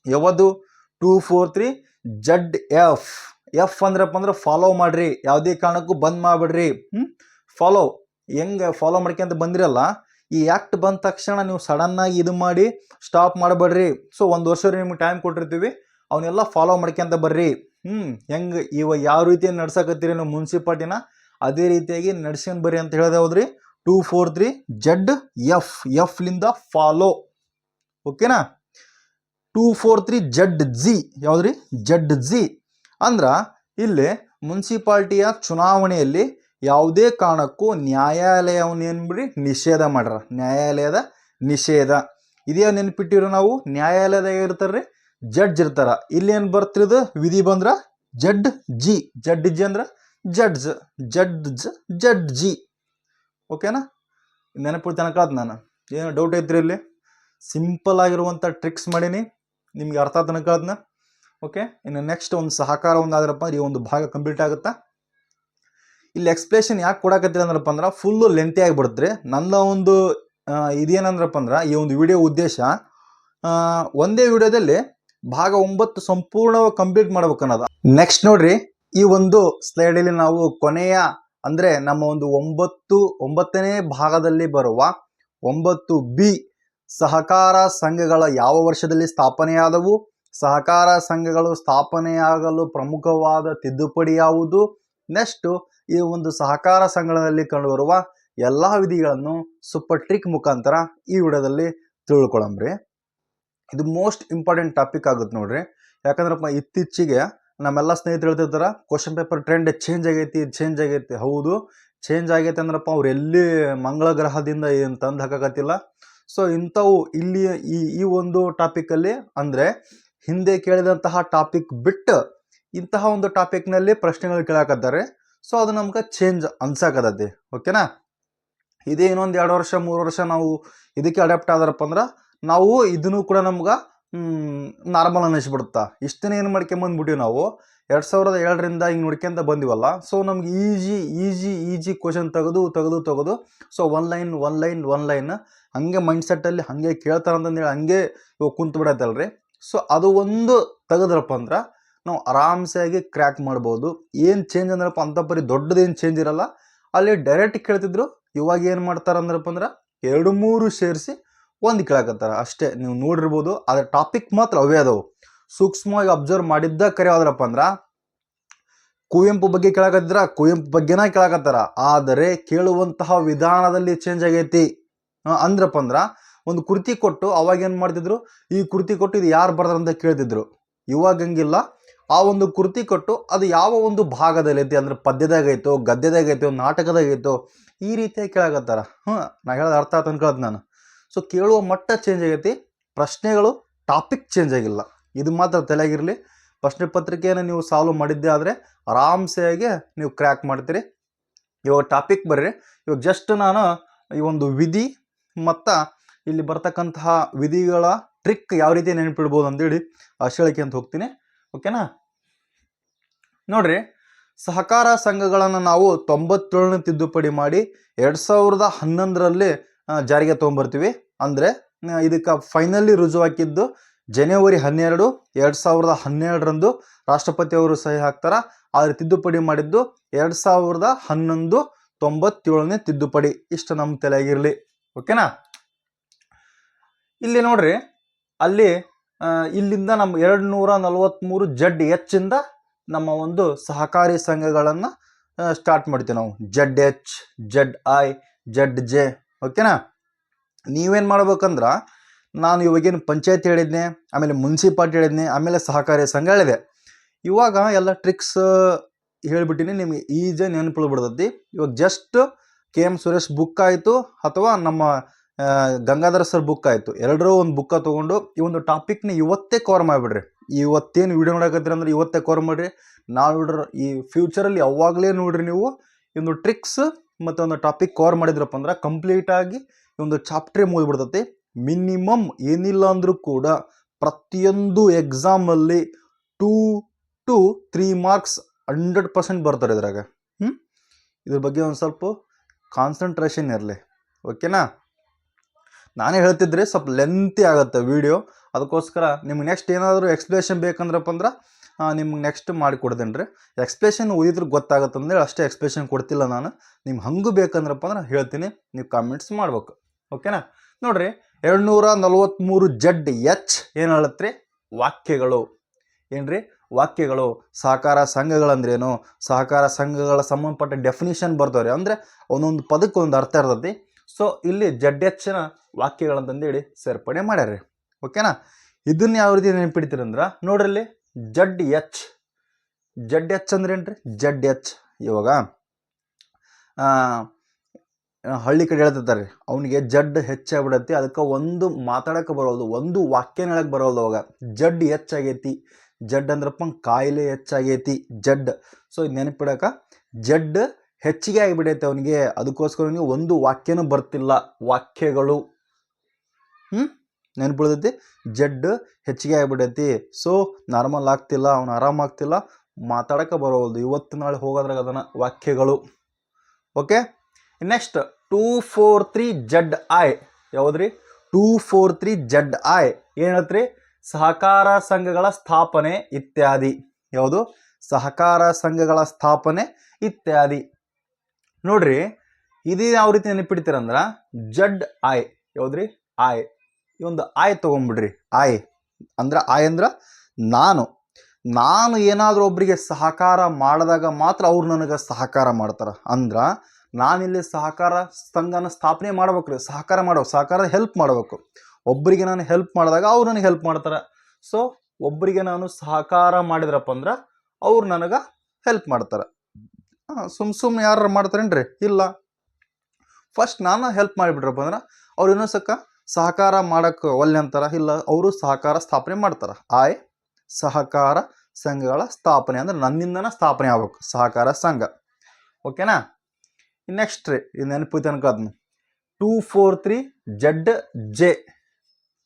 ಯಾವುದು? 243 ಜಡ್ ಎಫ್. ಎಫ್ ಅಂದ್ರಪ್ಪ ಅಂದ್ರೆ ಫಾಲೋ ಮಾಡ್ರಿ, ಯಾವುದೇ ಕಾರಣಕ್ಕೂ ಬಂದ್ ಮಾಡಿಬಿಡ್ರಿ. ಫಾಲೋ ಹೆಂಗೆ ಫಾಲೋ ಮಾಡ್ಕೊಂತ ಬಂದಿರಲ್ಲ, ಈ ಆ್ಯಕ್ಟ್ ಬಂದ ತಕ್ಷಣ ನೀವು ಸಡನ್ನಾಗಿ ಇದು ಮಾಡಿ ಸ್ಟಾಪ್ ಮಾಡಬೇಡ್ರಿ. ಸೊ 1 ವರ್ಷ ನಿಮ್ಗೆ ಟೈಮ್ ಕೊಟ್ಟಿರ್ತೀವಿ, ಅವನ್ನೆಲ್ಲ ಫಾಲೋ ಮಾಡ್ಕೊಂತ ಬರ್ರಿ. ಹೆಂಗೆ ಇವಾಗ ಯಾವ ರೀತಿ ನಡ್ಸಕತ್ತೀರಿ ನೀವು ಮುನ್ಸಿಪಾಲ್ಟಿನ, ಅದೇ ರೀತಿಯಾಗಿ ನಡ್ಸ್ಕೊಂಡು ಬರ್ರಿ ಅಂತ ಹೇಳಿದೆ. ಹೌದ್ರಿ? 243 ಜಡ್ ಎಫ್ ಲಿಂದ ಫಾಲೋ. ಓಕೆನಾ? 243 ಜಡ್ ಜಿ. ಯಾವ್ದ್ರಿ? ಜಡ್ ಜಿ ಅಂದ್ರ ಇಲ್ಲಿ ಮುನ್ಸಿಪಾಲ್ಟಿಯ ಚುನಾವಣೆಯಲ್ಲಿ ಯಾವುದೇ ಕಾರಣಕ್ಕೂ ನ್ಯಾಯಾಲಯವನ್ನು ಏನ್ಬಿಡ್ರಿ ನಿಷೇಧ ಮಾಡ್ರ. ನ್ಯಾಯಾಲಯದ ನಿಷೇಧ ಇದೇ ನೆನ್ಪಿಟ್ಟಿರೋ ನಾವು. ನ್ಯಾಯಾಲಯದಾಗ ಇರ್ತಾರ್ರಿ, ಜಡ್ಜ್ ಇರ್ತಾರ. ಇಲ್ಲಿ ಏನು ಬರ್ತಿರೋದು ವಿಧಿ ಬಂದ್ರ ಜಡ್ ಜಿ ಅಂದ್ರ ಜಡ್ ಜಿ. ಓಕೆನಾ? ನೆನಪು ತನಕಾದ್ ನಾನು ಏನು ಡೌಟ್ ಐತ್ರಿ? ಇಲ್ಲಿ ಸಿಂಪಲ್ ಆಗಿರುವಂಥ ಟ್ರಿಕ್ಸ್ ಮಾಡೀನಿ, ನಿಮ್ಗೆ ಅರ್ಥ ತನಕಾದ್ನ. ಓಕೆ, ಇನ್ನು ನೆಕ್ಸ್ಟ್ ಒಂದು ಸಹಕಾರ ಒಂದಾದ್ರಪ್ಪ ಈ ಒಂದು ಭಾಗ ಕಂಪ್ಲೀಟ್ ಆಗುತ್ತಾ. ಇಲ್ಲಿ ಎಕ್ಸ್ಪ್ಲೇಷನ್ ಯಾಕೆ ಕೊಡಕತ್ತಿಲ್ಲ ಅಂದ್ರಪ್ಪ ಅಂದ್ರೆ ಫುಲ್ಲು ಲೆಂತಿ ಆಗಿಬಿಡುತ್ತೆ. ನನ್ನ ಒಂದು ಇದೇನಂದ್ರಪ್ಪ ಅಂದ್ರೆ ಈ ಒಂದು ವಿಡಿಯೋ ಉದ್ದೇಶ ಒಂದೇ ವಿಡಿಯೋದಲ್ಲಿ ಭಾಗ 9 ಸಂಪೂರ್ಣವಾಗಿ ಕಂಪ್ಲೀಟ್ ಮಾಡ್ಬೇಕು ಅನ್ನೋದು. ನೆಕ್ಸ್ಟ್ ನೋಡ್ರಿ, ಈ ಒಂದು ಸ್ಲೈಡಲ್ಲಿ ನಾವು ಕೊನೆಯ ಅಂದರೆ ನಮ್ಮ ಒಂದು 9ನೇ ಭಾಗದಲ್ಲಿ ಬರುವ 9B ಸಹಕಾರ ಸಂಘಗಳ ಯಾವ ವರ್ಷದಲ್ಲಿ ಸ್ಥಾಪನೆಯಾದವು, ಸಹಕಾರ ಸಂಘಗಳು ಸ್ಥಾಪನೆಯಾಗಲು ಪ್ರಮುಖವಾದ ತಿದ್ದುಪಡಿ ಯಾವುದು, ನೆಕ್ಸ್ಟ್ ಈ ಒಂದು ಸಹಕಾರ ಸಂಘಗಳಲ್ಲಿ ಕಂಡುಬರುವ ಎಲ್ಲ ವಿಧಿಗಳನ್ನು ಸೂಪರ್ ಟ್ರಿಕ್ ಮುಖಾಂತರ ಈ ವಿಡಿಯೋದಲ್ಲಿ ತಿಳ್ಕೊಳ್ಳಂಬ್ರಿ. ಇದು ಮೋಸ್ಟ್ ಇಂಪಾರ್ಟೆಂಟ್ ಟಾಪಿಕ್ ಆಗುತ್ತೆ ನೋಡ್ರಿ. ಯಾಕಂದ್ರಪ್ಪ ಇತ್ತೀಚೆಗೆ ನಮ್ಮೆಲ್ಲ ಸ್ನೇಹಿತರು ಹೇಳ್ತಿರ್ತಾರ ಕ್ವಶನ್ ಪೇಪರ್ ಟ್ರೆಂಡ್ ಚೇಂಜ್ ಆಗೈತಿ. ಹೌದು, ಚೇಂಜ್ ಆಗೈತೆ ಅಂದ್ರಪ್ಪ ಅವ್ರು ಎಲ್ಲಿ ಮಂಗಳ ಗ್ರಹದಿಂದ ಏನು ತಂದು ಹಾಕಕತ್ತಿಲ್ಲ. ಸೊ ಇಂಥವು ಇಲ್ಲಿ ಈ ಒಂದು ಟಾಪಿಕಲ್ಲಿ ಅಂದರೆ ಹಿಂದೆ ಕೇಳಿದಂತಹ ಟಾಪಿಕ್ ಬಿಟ್ಟು ಇಂತಹ ಒಂದು ಟಾಪಿಕ್ನಲ್ಲಿ ಪ್ರಶ್ನೆಗಳು ಕೇಳಾಕತ್ತಾರೆ. ಸೊ ಅದು ನಮ್ಗೆ ಚೇಂಜ್ ಅನ್ಸಾಕತ್ತೈತಿ. ಓಕೆನಾ? ಇದೇ ಇನ್ನೊಂದು 2 ವರ್ಷ 3 ವರ್ಷ ನಾವು ಇದಕ್ಕೆ ಅಡಾಪ್ಟ್ ಆದ್ರಪ್ಪ ಅಂದ್ರೆ ನಾವು ಇದನ್ನು ಕೂಡ ನಮ್ಗೆ ನಾರ್ಮಲ್ ಅನ್ನಿಸ್ಬಿಡುತ್ತಾ. ಇಷ್ಟನೇ ಏನು ಮಾಡ್ಕೊಂಬಂದ್ಬಿಟ್ಟಿವಿ ನಾವು 2007ರಿಂದ ಹಿಂಗೆ ನೋಡ್ಕೊಂತ ಬಂದಿವಲ್ಲ. ಸೊ ನಮ್ಗೆ ಈಜಿ ಕ್ವಶನ್ ತೆಗೆದು ಸೊ ಒನ್ ಲೈನ್ ಹಂಗೆ ಮೈಂಡ್ಸೆಟ್ಟಲ್ಲಿ ಹಾಗೆ ಕೇಳ್ತಾರಂತಂದೇಳಿ ಹಂಗೆ ಇವಾಗ ಕುಂತು ಬಿಡತ್ತಲ್ರಿ. ಸೊ ಅದು ಒಂದು ತೆಗೆದ್ರಪ್ಪ ಅಂದ್ರೆ ನಾವು ಆರಾಮ್ಸಾಗಿ ಕ್ರ್ಯಾಕ್ ಮಾಡ್ಬೋದು. ಏನು ಚೇಂಜ್ ಅಂದ್ರಪ್ಪ ಅಂತ ಪರಿ ದೊಡ್ಡದೇನು ಚೇಂಜ್ ಇರಲ್ಲ. ಅಲ್ಲಿ ಡೈರೆಕ್ಟ್ ಕೇಳ್ತಿದ್ರು, ಇವಾಗ ಏನು ಮಾಡ್ತಾರೆ ಅಂದ್ರಪ್ಪ ಅಂದ್ರೆ 2-3 ಸೇರಿಸಿ ಒಂದು ಕೇಳಕತ್ತಾರ ಅಷ್ಟೇ. ನೀವು ನೋಡಿರ್ಬೋದು, ಅದರ ಟಾಪಿಕ್ ಮಾತ್ರ ಅವೇ ಅದಾವು. ಸೂಕ್ಷ್ಮವಾಗಿ ಅಬ್ಸರ್ವ್ ಮಾಡಿದ್ದ ಕರೆ ಆದ್ರಪ್ಪ ಅಂದ್ರ ಕುವೆಂಪು ಬಗ್ಗೆ ಕೇಳಕತ್ತಿದ್ರ ಕುವೆಂಪು ಬಗ್ಗೆನ ಕೇಳಕತ್ತಾರ, ಆದರೆ ಕೇಳುವಂತಹ ವಿಧಾನದಲ್ಲಿ ಚೇಂಜ್ ಆಗೈತಿ. ಅಂದ್ರಪ್ಪ ಅಂದ್ರ ಒಂದು ಕೃತಿ ಕೊಟ್ಟು ಅವಾಗ ಏನು ಮಾಡ್ತಿದ್ರು, ಈ ಕೃತಿ ಕೊಟ್ಟು ಇದು ಯಾರು ಬರ್ದಾರ ಅಂತ ಕೇಳ್ತಿದ್ರು. ಇವಾಗ ಹಂಗಿಲ್ಲ, ಆ ಒಂದು ಕೃತಿ ಕೊಟ್ಟು ಅದು ಯಾವ ಒಂದು ಭಾಗದಲ್ಲಿ ಐತಿ, ಅಂದ್ರೆ ಪದ್ಯದಾಗೈತೋ, ಗದ್ಯದಾಗೈತೋ, ನಾಟಕದಾಗೈತೋ, ಈ ರೀತಿಯಾಗಿ ಕೇಳಕತ್ತಾರ. ನಾ ಹೇಳೋದು ಅರ್ಥ ಆಯ್ತು ಅನ್ಕೊಳ್ಳೋದು ನಾನು. ಸೊ ಕೇಳುವ ಮಟ್ಟ ಚೇಂಜ್ ಆಗೈತಿ, ಪ್ರಶ್ನೆಗಳು ಟಾಪಿಕ್ ಚೇಂಜ್ ಆಗಿಲ್ಲ. ಇದು ಮಾತ್ರ ತಲೆಯಾಗಿರಲಿ. ಪ್ರಶ್ನೆ ಪತ್ರಿಕೆಯನ್ನು ನೀವು ಸಾಲ್ವ್ ಮಾಡಿದ್ದೆ ಆದರೆ ಆರಾಮ್ಸೆಯಾಗಿ ನೀವು ಕ್ರ್ಯಾಕ್ ಮಾಡ್ತೀರಿ. ಇವಾಗ ಟಾಪಿಕ್ ಬರ್ರಿ. ಇವಾಗ ಜಸ್ಟ್ ನಾನು ಈ ಒಂದು ವಿಧಿ ಮತ್ತು ಇಲ್ಲಿ ಬರ್ತಕ್ಕಂತಹ ವಿಧಿಗಳ ಟ್ರಿಕ್ ಯಾವ ರೀತಿ ನೆನಪಿಡ್ಬೋದು ಅಂತೇಳಿ ಹೇಳಿಕೆ ಅಂತ ಹೋಗ್ತೀನಿ. ಓಕೆನಾ? ನೋಡ್ರಿ, ಸಹಕಾರ ಸಂಘಗಳನ್ನು ನಾವು 97ನೇ ತಿದ್ದುಪಡಿ ಮಾಡಿ 2011ರಲ್ಲಿ ಜಾರಿಗೆ ತೊಗೊಂಬರ್ತೀವಿ. ಅಂದರೆ ಇದಕ್ಕೆ ಫೈನಲಿ ರುಜುವಾಕಿದ್ದು ಜನವರಿ 12, 2012ರಂದು ರಾಷ್ಟ್ರಪತಿಯವರು ಸಹಿ ಹಾಕ್ತಾರ. ಆದರೆ ತಿದ್ದುಪಡಿ ಮಾಡಿದ್ದು 2011 97ನೇ ತಿದ್ದುಪಡಿ. ಇಷ್ಟು ನಮ್ಮ ತಲೆಯಾಗಿರಲಿ. ಓಕೆನಾ? ಇಲ್ಲಿ ನೋಡ್ರಿ, ಅಲ್ಲಿ ಇಲ್ಲಿಂದ ನಮ್ಮ 243 ZH ಇಂದ ನಮ್ಮ ಒಂದು ಸಹಕಾರಿ ಸಂಘಗಳನ್ನು ಸ್ಟಾರ್ಟ್ ಮಾಡ್ತೀವಿ ನಾವು. ZH, ZI, ZJ. ಓಕೆನಾ? ನೀವೇನು ಮಾಡ್ಬೇಕಂದ್ರ, ನಾನು ಇವಾಗೇನು ಪಂಚಾಯತ್ ಹೇಳಿದ್ನೆ, ಆಮೇಲೆ ಮುನ್ಸಿಪಾಲ್ಟಿ ಹೇಳಿದ್ನೆ, ಆಮೇಲೆ ಸಹಕಾರಿ ಸಂಘ ಹೇಳಿದೆ. ಇವಾಗ ಎಲ್ಲ ಟ್ರಿಕ್ಸ್ ಹೇಳಿಬಿಟ್ಟಿನಿ, ನಿಮಗೆ ಈಜಿಯಾಗಿ ನೆನಪಿಳ್ಬಿಡ್ತೈತಿ. ಇವಾಗ ಜಸ್ಟ್ KM ಸುರೇಶ್ ಬುಕ್ ಆಯಿತು ಅಥವಾ ನಮ್ಮ ಗಂಗಾಧರ ಸರ್ ಬುಕ್ ಆಯಿತು, ಎರಡರೂ ಒಂದು ಬುಕ್ಕ ತೊಗೊಂಡು ಈ ಒಂದು ಟಾಪಿಕ್ನ ಇವತ್ತೇ ಕವರ್ ಮಾಡಿಬಿಡ್ರಿ. ಇವತ್ತೇನು ವಿಡಿಯೋ ನೋಡಕತ್ತೀರಿ ಅಂದ್ರೆ ಇವತ್ತೇ ಕವರ್ ಮಾಡಿರಿ. ನಾವು ನೋಡ್ರಿ ಈ ಫ್ಯೂಚರಲ್ಲಿ ಯಾವಾಗಲೇ ನೋಡ್ರಿ ನೀವು ಈ ಒಂದು ಟ್ರಿಕ್ಸ್ ಮತ್ತು ಒಂದು ಟಾಪಿಕ್ ಕವರ್ ಮಾಡಿದ್ರಪ್ಪ ಅಂದ್ರೆ ಕಂಪ್ಲೀಟಾಗಿ ಈ ಒಂದು ಚಾಪ್ಟ್ರೇ ಮುಗಿದ್ಬಿಡ್ತೈತಿ. ಮಿನಿಮಮ್ ಏನಿಲ್ಲ ಅಂದರೂ ಕೂಡ ಪ್ರತಿಯೊಂದು ಎಕ್ಸಾಮಲ್ಲಿ 2 to 3 ಮಾರ್ಕ್ಸ್ 100% ಬರ್ತಾರೆ ಇದ್ರಾಗ. ಇದ್ರ ಬಗ್ಗೆ ಒಂದು ಸ್ವಲ್ಪ ಕಾನ್ಸಂಟ್ರೇಷನ್ ಇರಲಿ. ಓಕೆನಾ? ನಾನೇ ಹೇಳ್ತಿದ್ರೆ ಸ್ವಲ್ಪ ಲೆಂತಿ ಆಗುತ್ತೆ ವಿಡಿಯೋ, ಅದಕ್ಕೋಸ್ಕರ ನಿಮ್ಗೆ ನೆಕ್ಸ್ಟ್ ಏನಾದರೂ ಎಕ್ಸ್ಪ್ಲೇಷನ್ ಬೇಕಂದ್ರಪ್ಪ ಅಂದ್ರೆ ನಿಮ್ಗೆ ನೆಕ್ಸ್ಟ್ ಮಾಡಿಕೊಡ್ತೇನೆ ರೀ. ಎಕ್ಸ್ಪ್ಲೇಷನ್ ಓದಿದ್ರೆ ಗೊತ್ತಾಗತ್ತಂದೇಳಿ ಅಷ್ಟೇ ಎಕ್ಸ್ಪ್ಲೇಷನ್ ಕೊಡ್ತಿಲ್ಲ ನಾನು. ನಿಮ್ಗೆ ಹಂಗೂ ಬೇಕಂದ್ರಪ್ಪ ಅಂದ್ರೆ ಹೇಳ್ತೀನಿ, ನೀವು ಕಾಮೆಂಟ್ಸ್ ಮಾಡ್ಬೇಕು. ಓಕೆನಾ? ನೋಡ್ರಿ, 243 ZH ಏನು ಹೇಳತ್ರಿ? ವಾಕ್ಯಗಳು. ಏನ್ರಿ? ವಾಕ್ಯಗಳು. ಸಹಕಾರ ಸಂಘಗಳಂದ್ರೇನು, ಸಹಕಾರ ಸಂಘಗಳ ಸಂಬಂಧಪಟ್ಟ ಡೆಫಿನಿಷನ್ ಬರ್ತಾವ್ರಿ. ಅಂದರೆ ಒಂದೊಂದು ಪದಕ್ಕೆ ಒಂದು ಅರ್ಥ ಇರ್ತೈತಿ. ಸೊ ಇಲ್ಲಿ ZHನ ವಾಕ್ಯಗಳಂತಂದೇಳಿ ಸೇರ್ಪಡೆ ಮಾಡ್ಯಾರ್ರಿ. ಓಕೆನಾ? ಇದನ್ನ ಯಾವ ರೀತಿ ನೆನಪಿಡ್ತೀರಂದ್ರೆ ನೋಡ್ರಿ, ಇಲ್ಲಿ ZH. ZH ಅಂದ್ರೆ ಏನ್ರಿ? ZH ಇವಾಗ ಹಳ್ಳಿ ಕಡೆ ಹೇಳ್ತಿರ್ತಾರೆ, ಅವನಿಗೆ ಜಡ್ ಹೆಚ್ಚಾಗ್ಬಿಡತ್ತೆ, ಅದಕ್ಕೆ ಒಂದು ಮಾತಾಡಕ್ಕೆ ಬರೋದು, ಒಂದು ವಾಕ್ಯನ ಹೇಳಕ್ಕೆ ಬರೋದು. ಅವಾಗ ಜಡ್ ಹೆಚ್ಚಾಗೈತಿ. ಜಡ್ ಅಂದ್ರಪ್ಪ ಕಾಯಿಲೆ ಹೆಚ್ಚಾಗೈತಿ, ಜಡ್. ಸೊ ಇದು ನೆನಪಿಡಕ ಜಡ್ ಹೆಚ್ಚಿಗೆ ಆಗಿಬಿಡೈತೆ ಅವನಿಗೆ, ಅದಕ್ಕೋಸ್ಕರ ನೀವು ಒಂದು ವಾಕ್ಯನೂ ಬರ್ತಿಲ್ಲ. ವಾಕ್ಯಗಳು ನೆನಪಿಡ್ತೈತಿ. ಜಡ್ ಹೆಚ್ಚಿಗೆ ಆಗಿಬಿಡೈತಿ, ಸೊ ನಾರ್ಮಲ್ ಆಗ್ತಿಲ್ಲ, ಅವನು ಆರಾಮಾಗ್ತಿಲ್ಲ, ಮಾತಾಡಕ್ಕೆ ಬರೋದು, ಇವತ್ತು ನಾಳೆ ಹೋಗೋದ್ರಾಗ ಅದನ್ನ ವಾಕ್ಯಗಳು. ಓಕೆ, ನೆಕ್ಸ್ಟ್ 243 ZI ಯಾವುದ್ರಿ? 243 ZI ಏನು ಹೇಳ್ತ್ರಿ? ಸಹಕಾರ ಸಂಘಗಳ ಸ್ಥಾಪನೆ ಇತ್ಯಾದಿ. ಯಾವುದು? ಸಹಕಾರ ಸಂಘಗಳ ಸ್ಥಾಪನೆ ಇತ್ಯಾದಿ. ನೋಡ್ರಿ, ಇದು ಯಾವ ರೀತಿ ನೆನಪಿಡ್ತೀರಂದ್ರ ZI ಯಾವುದ್ರಿ? ಐ. ಈ ಒಂದು ಐ ತೊಗೊಂಡ್ಬಿಡ್ರಿ. ಐ ಅಂದ್ರೆ ನಾನು ಏನಾದರೂ ಒಬ್ಬರಿಗೆ ಸಹಕಾರ ಮಾಡಿದಾಗ ಮಾತ್ರ ಅವ್ರು ನನಗೆ ಸಹಕಾರ ಮಾಡ್ತಾರೆ. ಅಂದ್ರೆ ನಾನಿಲ್ಲಿ ಸಹಕಾರ ಸಂಘನ ಸ್ಥಾಪನೆ ಮಾಡ್ಬೇಕ್ರಿ, ಸಹಕಾರ ಹೆಲ್ಪ್ ಮಾಡ್ಬೇಕು. ಒಬ್ಬರಿಗೆ ನಾನು ಹೆಲ್ಪ್ ಮಾಡಿದಾಗ ಅವ್ರು ನನಗೆ ಹೆಲ್ಪ್ ಮಾಡ್ತಾರೆ. ಸೊ ಒಬ್ಬರಿಗೆ ನಾನು ಸಹಕಾರ ಮಾಡಿದ್ರಪ್ಪ ಅಂದ್ರೆ ಅವ್ರು ನನಗೆ ಹೆಲ್ಪ್ ಮಾಡ್ತಾರೆ. ಸುಮ್ಮನೆ ಯಾರು ಮಾಡ್ತಾರೇನ್ರಿ? ಇಲ್ಲ. ಫಸ್ಟ್ ನಾನು ಹೆಲ್ಪ್ ಮಾಡಿಬಿಟ್ರಪ್ಪ ಅಂದ್ರೆ ಅವ್ರು ಇನ್ನೊಂದ್ಸಕ್ಕ ಸಹಕಾರ ಮಾಡಕ್ಕೆ ಒಲ್ಲೆ ಅಂತಾರ. ಇಲ್ಲ, ಅವರು ಸಹಕಾರ ಸ್ಥಾಪನೆ ಮಾಡ್ತಾರೆ. ಸಹಕಾರ ಸಂಘಗಳ ಸ್ಥಾಪನೆ ಅಂದ್ರೆ ನನ್ನಿಂದನ ಸ್ಥಾಪನೆ ಆಗ್ಬೇಕು ಸಹಕಾರ ಸಂಘ. ಓಕೆನಾ? ನೆಕ್ಸ್ಟ್ ರೀ, ಇದು ನೆನಪು ಅನ್ಕೋದ್ನ 243 ZJ.